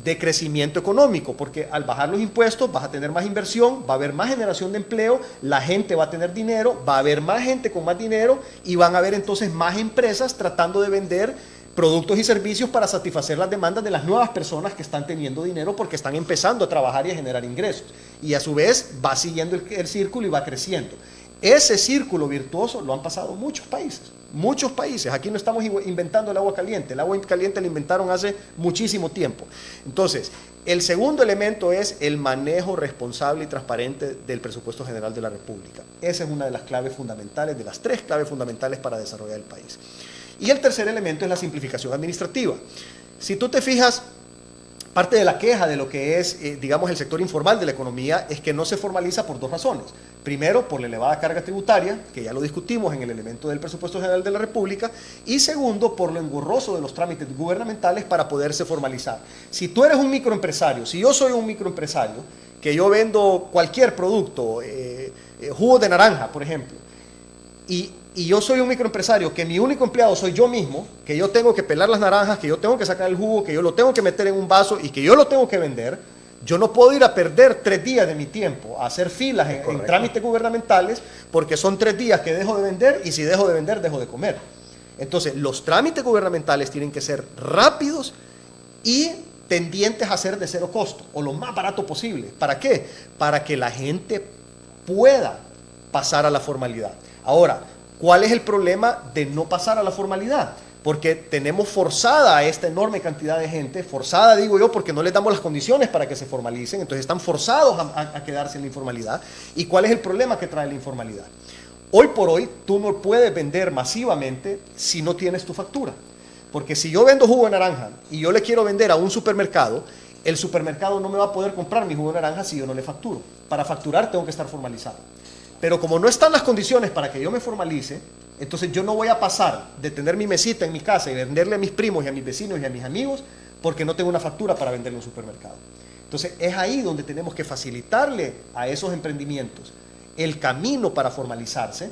de crecimiento económico, porque al bajar los impuestos vas a tener más inversión, va a haber más generación de empleo, la gente va a tener dinero, va a haber más gente con más dinero y van a haber entonces más empresas tratando de vender productos y servicios para satisfacer las demandas de las nuevas personas que están teniendo dinero porque están empezando a trabajar y a generar ingresos. Y a su vez va siguiendo el círculo y va creciendo. Ese círculo virtuoso lo han pasado muchos países. Muchos países. Aquí no estamos inventando el agua caliente. El agua caliente la inventaron hace muchísimo tiempo. Entonces, el segundo elemento es el manejo responsable y transparente del presupuesto general de la República. Esa es una de las claves fundamentales, de las 3 claves fundamentales para desarrollar el país. Y el tercer elemento es la simplificación administrativa. Si tú te fijas, parte de la queja de lo que es, digamos, el sector informal de la economía es que no se formaliza por 2 razones. Primero, por la elevada carga tributaria, que ya lo discutimos en el elemento del presupuesto general de la República, y segundo, por lo engorroso de los trámites gubernamentales para poderse formalizar. Si tú eres un microempresario, si yo soy un microempresario, que yo vendo cualquier producto, jugo de naranja, por ejemplo, y yo soy un microempresario que mi único empleado soy yo mismo, que yo tengo que pelar las naranjas, que yo tengo que sacar el jugo, que yo lo tengo que meter en un vaso y que yo lo tengo que vender, yo no puedo ir a perder 3 días de mi tiempo a hacer filas en trámites gubernamentales porque son 3 días que dejo de vender y si dejo de vender, dejo de comer. Entonces, los trámites gubernamentales tienen que ser rápidos y tendientes a ser de 0 costo o lo más barato posible. ¿Para qué? Para que la gente pueda pasar a la formalidad. Ahora, ¿cuál es el problema de no pasar a la formalidad? Porque tenemos forzada a esta enorme cantidad de gente, forzada digo yo porque no les damos las condiciones para que se formalicen, entonces están forzados a quedarse en la informalidad. ¿Y cuál es el problema que trae la informalidad? Hoy por hoy tú no puedes vender masivamente si no tienes tu factura. Porque si yo vendo jugo de naranja y yo le quiero vender a un supermercado, el supermercado no me va a poder comprar mi jugo de naranja si yo no le facturo. Para facturar tengo que estar formalizado. Pero como no están las condiciones para que yo me formalice, entonces yo no voy a pasar de tener mi mesita en mi casa y venderle a mis primos y a mis vecinos y a mis amigos porque no tengo una factura para venderle en un supermercado. Entonces es ahí donde tenemos que facilitarle a esos emprendimientos el camino para formalizarse,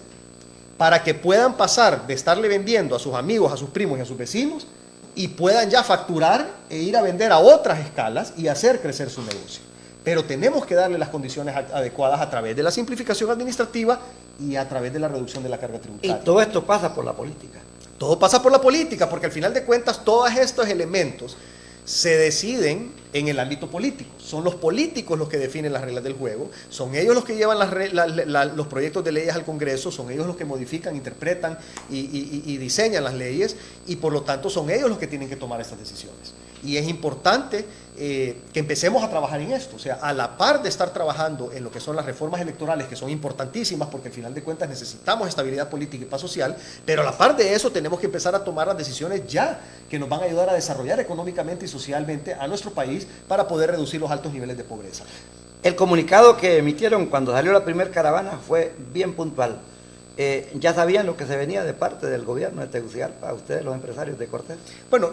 para que puedan pasar de estarle vendiendo a sus amigos, a sus primos y a sus vecinos y puedan ya facturar e ir a vender a otras escalas y hacer crecer su negocio. Pero tenemos que darle las condiciones adecuadas a través de la simplificación administrativa y a través de la reducción de la carga tributaria. Y todo esto pasa por la política. Todo pasa por la política, porque al final de cuentas todos estos elementos se deciden en el ámbito político. Son los políticos los que definen las reglas del juego, son ellos los que llevan los proyectos de leyes al Congreso, son ellos los que modifican, interpretan y diseñan las leyes, y por lo tanto son ellos los que tienen que tomar estas decisiones. Y es importante que empecemos a trabajar en esto, o sea, a la par de estar trabajando en lo que son las reformas electorales, que son importantísimas porque al final de cuentas necesitamos estabilidad política y paz social, pero a la par de eso tenemos que empezar a tomar las decisiones ya que nos van a ayudar a desarrollar económicamente y socialmente a nuestro país para poder reducir los altos niveles de pobreza. El comunicado que emitieron cuando salió la primera caravana fue bien puntual. ¿Ya sabían lo que se venía de parte del gobierno de Tegucigalpa, a ustedes los empresarios de Cortés? Bueno,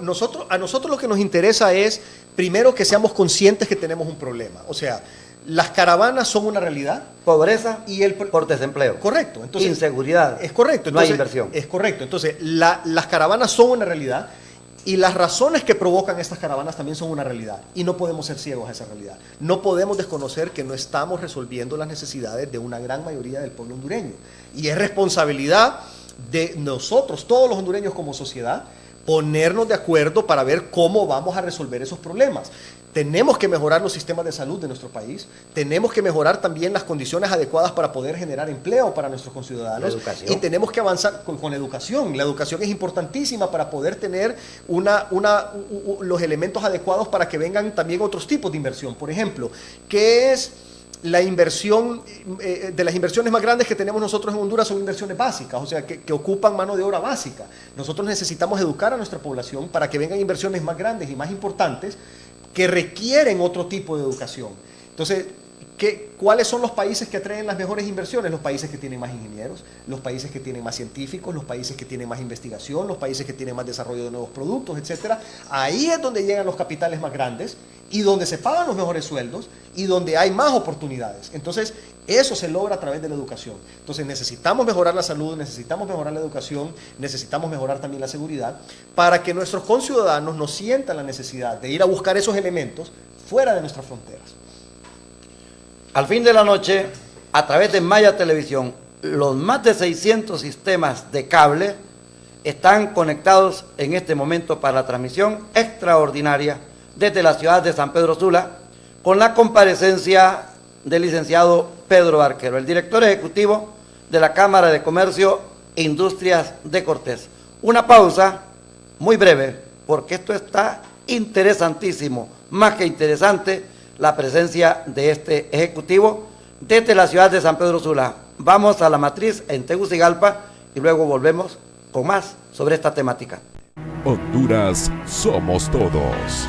a nosotros lo que nos interesa es, primero, que seamos conscientes que tenemos un problema. O sea, las caravanas son una realidad. Pobreza por desempleo. Correcto. Entonces, inseguridad. Es correcto. Entonces, no hay inversión. Es correcto. Entonces, las caravanas son una realidad. Y las razones que provocan estas caravanas también son una realidad. Y no podemos ser ciegos a esa realidad. No podemos desconocer que no estamos resolviendo las necesidades de una gran mayoría del pueblo hondureño. Y es responsabilidad de nosotros, todos los hondureños como sociedad, ponernos de acuerdo para ver cómo vamos a resolver esos problemas. Tenemos que mejorar los sistemas de salud de nuestro país, tenemos que mejorar también las condiciones adecuadas para poder generar empleo para nuestros conciudadanos y tenemos que avanzar con educación. La educación es importantísima para poder tener los elementos adecuados para que vengan también otros tipos de inversión. Por ejemplo, ¿qué es la inversión? De las inversiones más grandes que tenemos nosotros en Honduras son inversiones básicas, o sea, que ocupan mano de obra básica. Nosotros necesitamos educar a nuestra población para que vengan inversiones más grandes y más importantes que requieren otro tipo de educación. Entonces, ¿cuáles son los países que atraen las mejores inversiones? Los países que tienen más ingenieros, los países que tienen más científicos, los países que tienen más investigación, los países que tienen más desarrollo de nuevos productos, etc. Ahí es donde llegan los capitales más grandes y donde se pagan los mejores sueldos y donde hay más oportunidades. Entonces, eso se logra a través de la educación. Entonces, necesitamos mejorar la salud, necesitamos mejorar la educación, necesitamos mejorar también la seguridad para que nuestros conciudadanos no sientan la necesidad de ir a buscar esos elementos fuera de nuestras fronteras. Al fin de la noche, a través de Maya Televisión, los más de 600 sistemas de cable están conectados en este momento para la transmisión extraordinaria desde la ciudad de San Pedro Sula, con la comparecencia del licenciado Pedro Barquero, el director ejecutivo de la Cámara de Comercio e Industrias de Cortés. Una pausa muy breve, porque esto está interesantísimo, más que interesante, la presencia de este ejecutivo desde la ciudad de San Pedro Sula. Vamos a la matriz en Tegucigalpa y luego volvemos con más sobre esta temática. Honduras somos todos.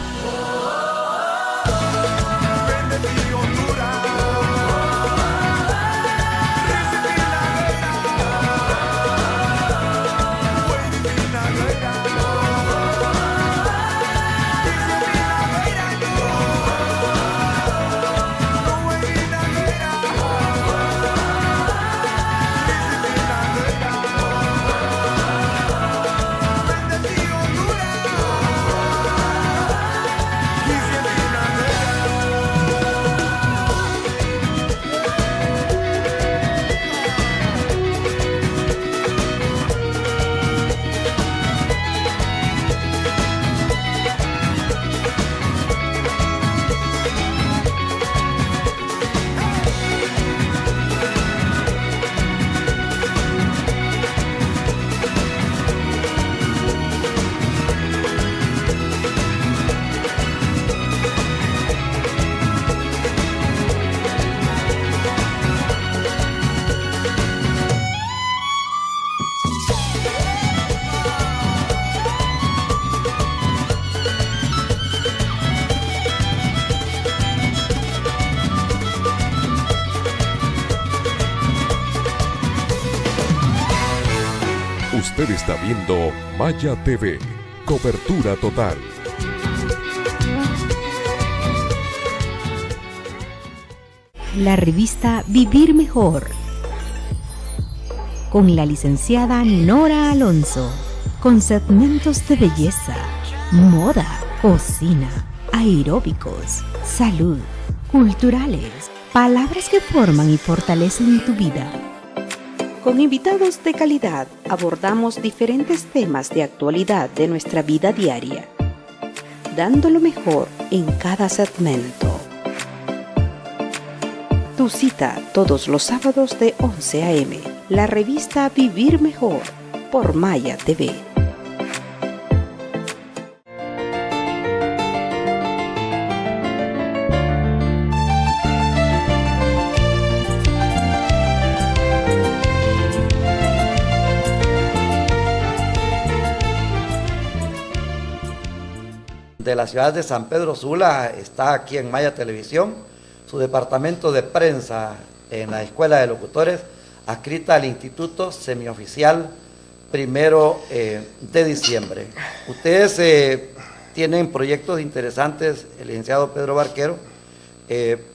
Usted está viendo Maya TV, cobertura total. La revista Vivir Mejor, con la licenciada Nora Alonso, con segmentos de belleza, moda, cocina, aeróbicos, salud, culturales, palabras que forman y fortalecen tu vida. Con invitados de calidad abordamos diferentes temas de actualidad de nuestra vida diaria, dando lo mejor en cada segmento. Tu cita todos los sábados de 11 a.m. La revista Vivir Mejor por Maya TV. De la ciudad de San Pedro Sula está aquí en Maya Televisión, su departamento de prensa en la Escuela de Locutores, adscrita al Instituto Semioficial 1 de diciembre. Ustedes tienen proyectos interesantes, el licenciado Pedro Barquero,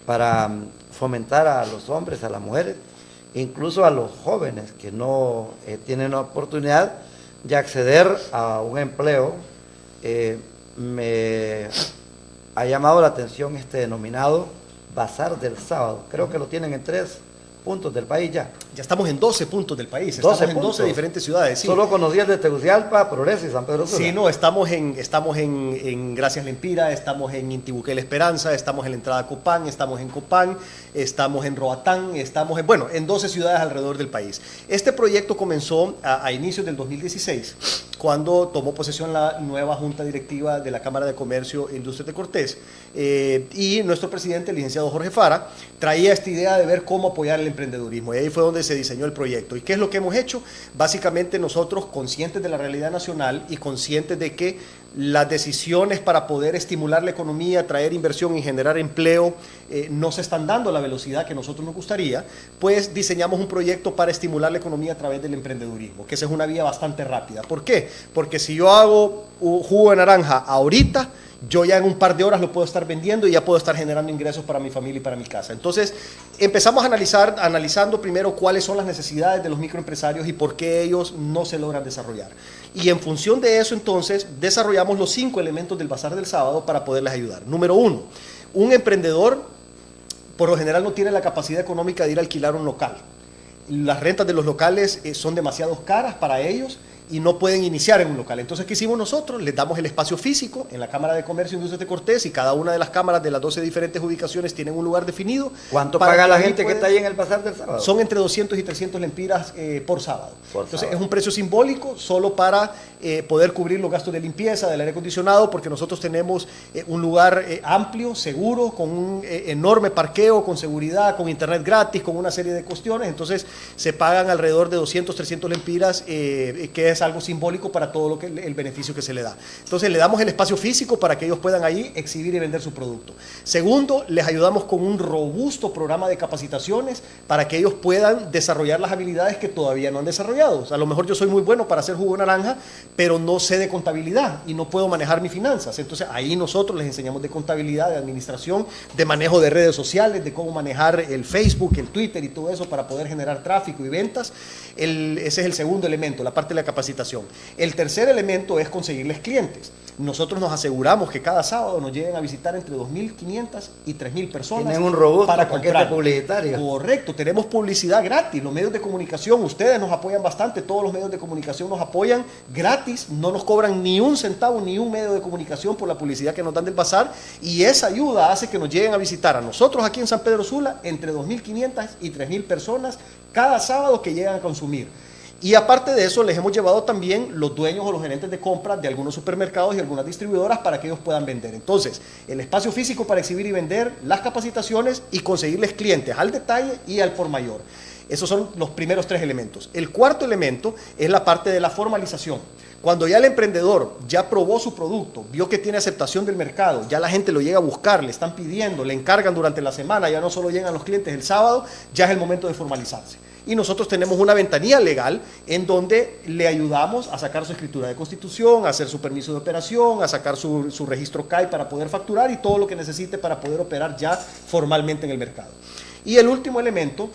para fomentar a los hombres, a las mujeres, incluso a los jóvenes que no tienen la oportunidad de acceder a un empleo. Me ha llamado la atención este denominado Bazar del Sábado. Creo que lo tienen en 3 puntos del país ya. Ya estamos en 12 puntos del país, estamos en 12 diferentes ciudades. Sí. Solo con los días de Tegucigalpa, Progreso y San Pedro Sula. Sí, no, estamos en Gracias Lempira, estamos en Intibuqué La Esperanza, estamos en la entrada a Copán, estamos en Copán, estamos en Roatán, estamos en 12 ciudades alrededor del país. Este proyecto comenzó a inicios del 2016, cuando tomó posesión la nueva Junta Directiva de la Cámara de Comercio e Industrias de Cortés, y nuestro presidente, el licenciado Jorge Fara, traía esta idea de ver cómo apoyar el emprendedurismo, y ahí fue donde se diseñó el proyecto. ¿Y qué es lo que hemos hecho? Básicamente nosotros, conscientes de la realidad nacional y conscientes de que las decisiones para poder estimular la economía, traer inversión y generar empleo no se están dando a la velocidad que nosotros nos gustaría, pues diseñamos un proyecto para estimular la economía a través del emprendedurismo, que esa es una vía bastante rápida. ¿Por qué? Porque si yo hago jugo de naranja ahorita, yo ya en un par de horas lo puedo estar vendiendo y ya puedo estar generando ingresos para mi familia y para mi casa. Entonces, empezamos analizando primero cuáles son las necesidades de los microempresarios y por qué ellos no se logran desarrollar. Y en función de eso, entonces, desarrollamos los 5 elementos del Bazar del Sábado para poderles ayudar. Número 1, un emprendedor, por lo general, no tiene la capacidad económica de ir a alquilar un local. Las rentas de los locales son demasiado caras para ellos y no pueden iniciar en un local. Entonces, ¿qué hicimos nosotros? Les damos el espacio físico en la Cámara de Comercio e Industrias de Cortés, y cada una de las cámaras de las 12 diferentes ubicaciones tienen un lugar definido. ¿Cuánto paga la gente que está ahí en el Bazar del Sábado? Son entre 200 y 300 lempiras por sábado. Entonces, es un precio simbólico solo para poder cubrir los gastos de limpieza, del aire acondicionado, porque nosotros tenemos un lugar amplio, seguro, con un enorme parqueo, con seguridad, con internet gratis, con una serie de cuestiones. Entonces, se pagan alrededor de 200, 300 lempiras, que es algo simbólico para todo el beneficio que se le da. Entonces, le damos el espacio físico para que ellos puedan ahí exhibir y vender su producto. Segundo, les ayudamos con un robusto programa de capacitaciones para que ellos puedan desarrollar las habilidades que todavía no han desarrollado. O sea, a lo mejor yo soy muy bueno para hacer jugo de naranja, pero no sé de contabilidad y no puedo manejar mis finanzas. Entonces, ahí nosotros les enseñamos de contabilidad, de administración, de manejo de redes sociales, de cómo manejar el Facebook, el Twitter y todo eso para poder generar tráfico y ventas. Ese es el segundo elemento, la parte de la capacitación. El tercer elemento es conseguirles clientes. Nosotros nos aseguramos que cada sábado nos lleguen a visitar entre 2.500 y 3.000 personas. Tienen un robusto para paquete comprar. Publicitario. Correcto, tenemos publicidad gratis. Los medios de comunicación, ustedes nos apoyan bastante, todos los medios de comunicación nos apoyan gratis, no nos cobran ni un centavo, ni un medio de comunicación por la publicidad que nos dan del bazar, y esa ayuda hace que nos lleguen a visitar a nosotros aquí en San Pedro Sula entre 2.500 y 3.000 personas cada sábado que llegan a consumir. Y aparte de eso, les hemos llevado también los dueños o los gerentes de compra de algunos supermercados y algunas distribuidoras para que ellos puedan vender. Entonces, el espacio físico para exhibir y vender, las capacitaciones y conseguirles clientes al detalle y al por mayor. Esos son los primeros 3 elementos. El cuarto elemento es la parte de la formalización. Cuando ya el emprendedor ya probó su producto, vio que tiene aceptación del mercado, ya la gente lo llega a buscar, le están pidiendo, le encargan durante la semana, ya no solo llegan los clientes el sábado, ya es el momento de formalizarse. Y nosotros tenemos una ventanilla legal en donde le ayudamos a sacar su escritura de constitución, a hacer su permiso de operación, a sacar su registro CAI para poder facturar y todo lo que necesite para poder operar ya formalmente en el mercado. Y el último elemento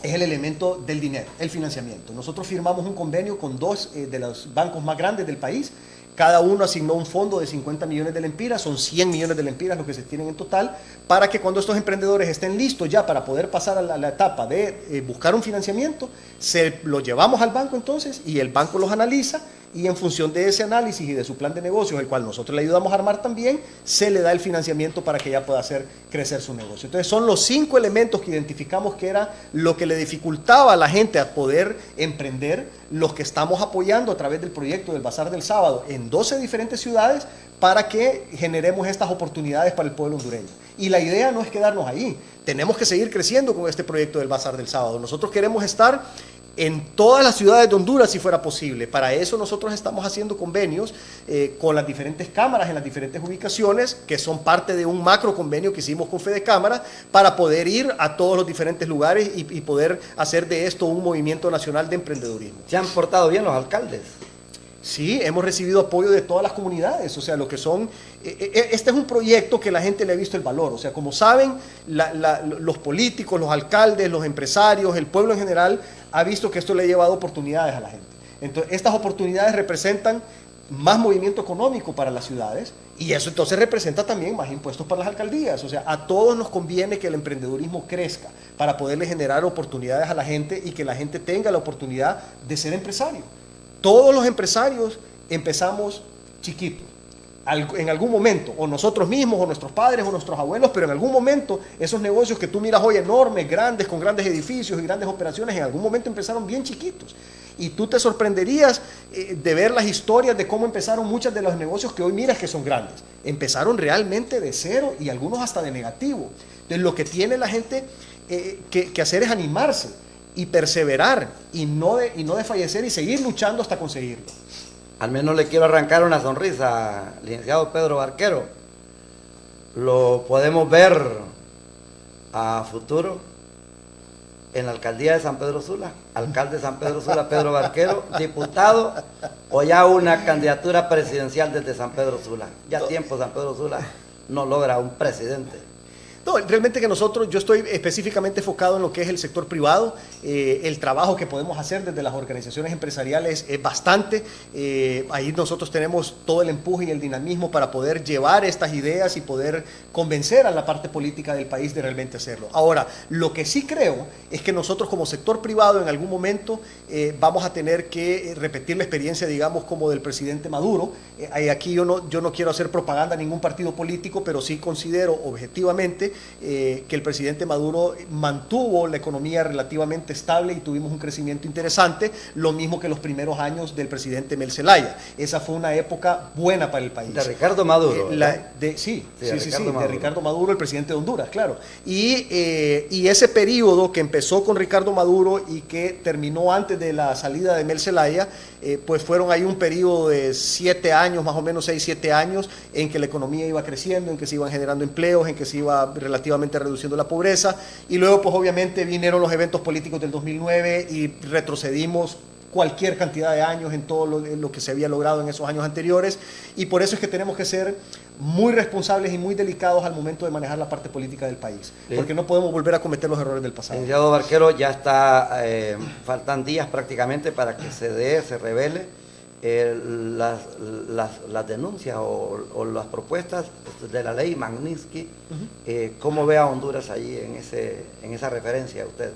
es el elemento del dinero, el financiamiento. Nosotros firmamos un convenio con 2 de los bancos más grandes del país, Cada uno asignó un fondo de 50 millones de lempiras, son 100 millones de lempiras lo que se tienen en total, para que cuando estos emprendedores estén listos ya para poder pasar a la etapa de buscar un financiamiento, se lo llevamos al banco entonces y el banco los analiza y en función de ese análisis y de su plan de negocios, el cual nosotros le ayudamos a armar también, se le da el financiamiento para que ya pueda hacer crecer su negocio. Entonces son los 5 elementos que identificamos que era lo que le dificultaba a la gente a poder emprender, los que estamos apoyando a través del proyecto del Bazar del Sábado en 12 diferentes ciudades para que generemos estas oportunidades para el pueblo hondureño. Y la idea no es quedarnos ahí, tenemos que seguir creciendo con este proyecto del Bazar del Sábado. Nosotros queremos estar en todas las ciudades de Honduras si fuera posible. Para eso nosotros estamos haciendo convenios con las diferentes cámaras en las diferentes ubicaciones, que son parte de un macro convenio que hicimos con Fedecámara, para poder ir a todos los diferentes lugares y poder hacer de esto un movimiento nacional de emprendedurismo. ¿Se han portado bien los alcaldes? Sí, hemos recibido apoyo de todas las comunidades, o sea, lo que son, este es un proyecto que la gente le ha visto el valor, o sea, como saben, los políticos, los alcaldes, los empresarios, el pueblo en general, ha visto que esto le ha llevado oportunidades a la gente. Entonces, estas oportunidades representan más movimiento económico para las ciudades y eso entonces representa también más impuestos para las alcaldías, o sea, a todos nos conviene que el emprendedurismo crezca para poderle generar oportunidades a la gente y que la gente tenga la oportunidad de ser empresario. Todos los empresarios empezamos chiquitos, en algún momento, o nosotros mismos, o nuestros padres, o nuestros abuelos, pero en algún momento esos negocios que tú miras hoy enormes, grandes, con grandes edificios y grandes operaciones, en algún momento empezaron bien chiquitos. Y tú te sorprenderías de ver las historias de cómo empezaron muchos de los negocios que hoy miras que son grandes. Empezaron realmente de cero y algunos hasta de negativo. Entonces lo que tiene la gente que hacer es animarse y perseverar y no desfallecer y seguir luchando hasta conseguirlo. Al menos le quiero arrancar una sonrisa, licenciado Pedro Barquero. Lo podemos ver a futuro en la alcaldía de San Pedro Sula, alcalde de San Pedro Sula, Pedro Barquero, diputado, o ya una candidatura presidencial desde San Pedro Sula. Ya tiempo San Pedro Sula no logra un presidente. No, realmente que yo estoy específicamente enfocado en lo que es el sector privado, el trabajo que podemos hacer desde las organizaciones empresariales es bastante, ahí nosotros tenemos todo el empuje y el dinamismo para poder llevar estas ideas y poder convencer a la parte política del país de realmente hacerlo. Ahora, lo que sí creo es que nosotros como sector privado en algún momento vamos a tener que repetir la experiencia, digamos, como del presidente Maduro. Aquí yo no quiero hacer propaganda a ningún partido político, pero sí considero objetivamente que el presidente Maduro mantuvo la economía relativamente estable y tuvimos un crecimiento interesante, lo mismo que los primeros años del presidente Mel Zelaya. Esa fue una época buena para el país. De Ricardo Maduro. Sí, de Ricardo Maduro, el presidente de Honduras, claro. Y ese periodo que empezó con Ricardo Maduro y que terminó antes de la salida de Mel Zelaya, pues fueron ahí un periodo de 7 años, más o menos 6-7 años, en que la economía iba creciendo, en que se iban generando empleos, en que se iba relativamente reduciendo la pobreza, y luego pues obviamente vinieron los eventos políticos del 2009 y retrocedimos cualquier cantidad de años en todo lo que se había logrado en esos años anteriores, y por eso es que tenemos que ser muy responsables y muy delicados al momento de manejar la parte política del país, porque no podemos volver a cometer los errores del pasado. Licenciado Barquero, ya está, faltan días prácticamente para que se revele las denuncias o las propuestas de la ley Magnitsky. ¿Cómo ve a Honduras ahí en esa referencia usted?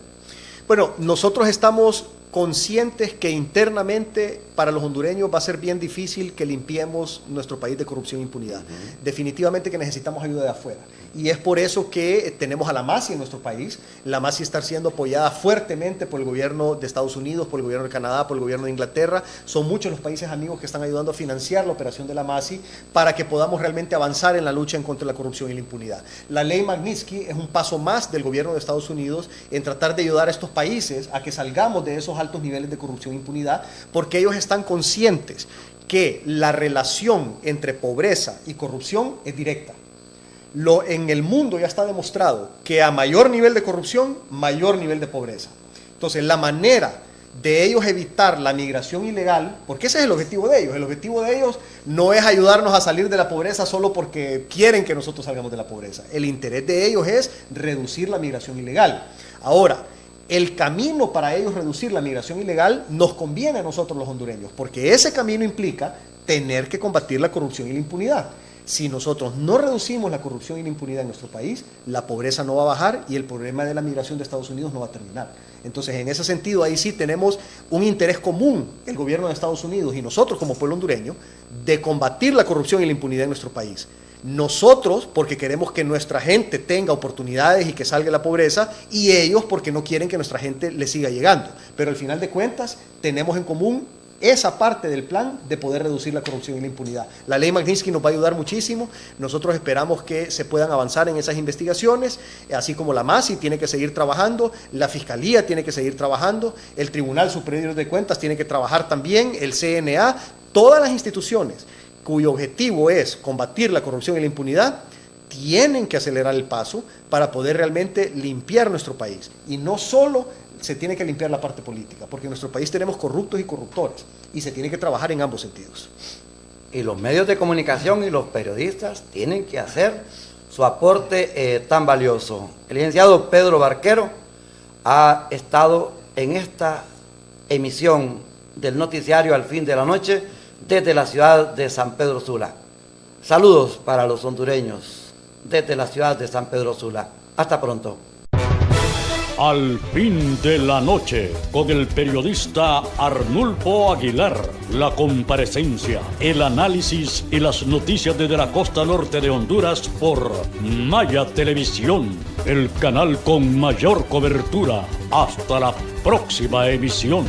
Bueno, nosotros estamos conscientes que internamente para los hondureños va a ser bien difícil que limpiemos nuestro país de corrupción e impunidad. Definitivamente que necesitamos ayuda de afuera. Y es por eso que tenemos a la MASI en nuestro país. La MASI está siendo apoyada fuertemente por el gobierno de Estados Unidos, por el gobierno de Canadá, por el gobierno de Inglaterra. Son muchos los países amigos que están ayudando a financiar la operación de la MASI para que podamos realmente avanzar en la lucha en contra de la corrupción y la impunidad. La ley Magnitsky es un paso más del gobierno de Estados Unidos en tratar de ayudar a estos países a que salgamos de esos altos niveles de corrupción e impunidad, porque ellos están conscientes que la relación entre pobreza y corrupción es directa. En el mundo ya está demostrado que a mayor nivel de corrupción, mayor nivel de pobreza. Entonces, la manera de ellos evitar la migración ilegal, porque ese es el objetivo de ellos no es ayudarnos a salir de la pobreza solo porque quieren que nosotros salgamos de la pobreza. El interés de ellos es reducir la migración ilegal. Ahora, el camino para ellos reducir la migración ilegal nos conviene a nosotros los hondureños, porque ese camino implica tener que combatir la corrupción y la impunidad. Si nosotros no reducimos la corrupción y la impunidad en nuestro país, la pobreza no va a bajar y el problema de la migración de Estados Unidos no va a terminar. Entonces, en ese sentido, ahí sí tenemos un interés común, el gobierno de Estados Unidos y nosotros como pueblo hondureño, de combatir la corrupción y la impunidad en nuestro país. Nosotros porque queremos que nuestra gente tenga oportunidades y que salga de la pobreza, y ellos porque no quieren que nuestra gente le siga llegando. Pero al final de cuentas tenemos en común esa parte del plan de poder reducir la corrupción y la impunidad. La ley Magnitsky nos va a ayudar muchísimo. Nosotros esperamos que se puedan avanzar en esas investigaciones, así como la MASI tiene que seguir trabajando, la Fiscalía tiene que seguir trabajando, el Tribunal Superior de Cuentas tiene que trabajar también, el CNA, todas las instituciones cuyo objetivo es combatir la corrupción y la impunidad, tienen que acelerar el paso para poder realmente limpiar nuestro país. Y no solo se tiene que limpiar la parte política, porque en nuestro país tenemos corruptos y corruptores, y se tiene que trabajar en ambos sentidos. Y los medios de comunicación y los periodistas tienen que hacer su aporte tan valioso. El licenciado Pedro Barquero ha estado en esta emisión del noticiario Al Fin de la Noche desde la ciudad de San Pedro Sula. Saludos para los hondureños desde la ciudad de San Pedro Sula. Hasta pronto. Al Fin de la Noche, con el periodista Arnulfo Aguilar, la comparecencia, el análisis y las noticias desde la costa norte de Honduras por Maya Televisión, el canal con mayor cobertura. Hasta la próxima emisión.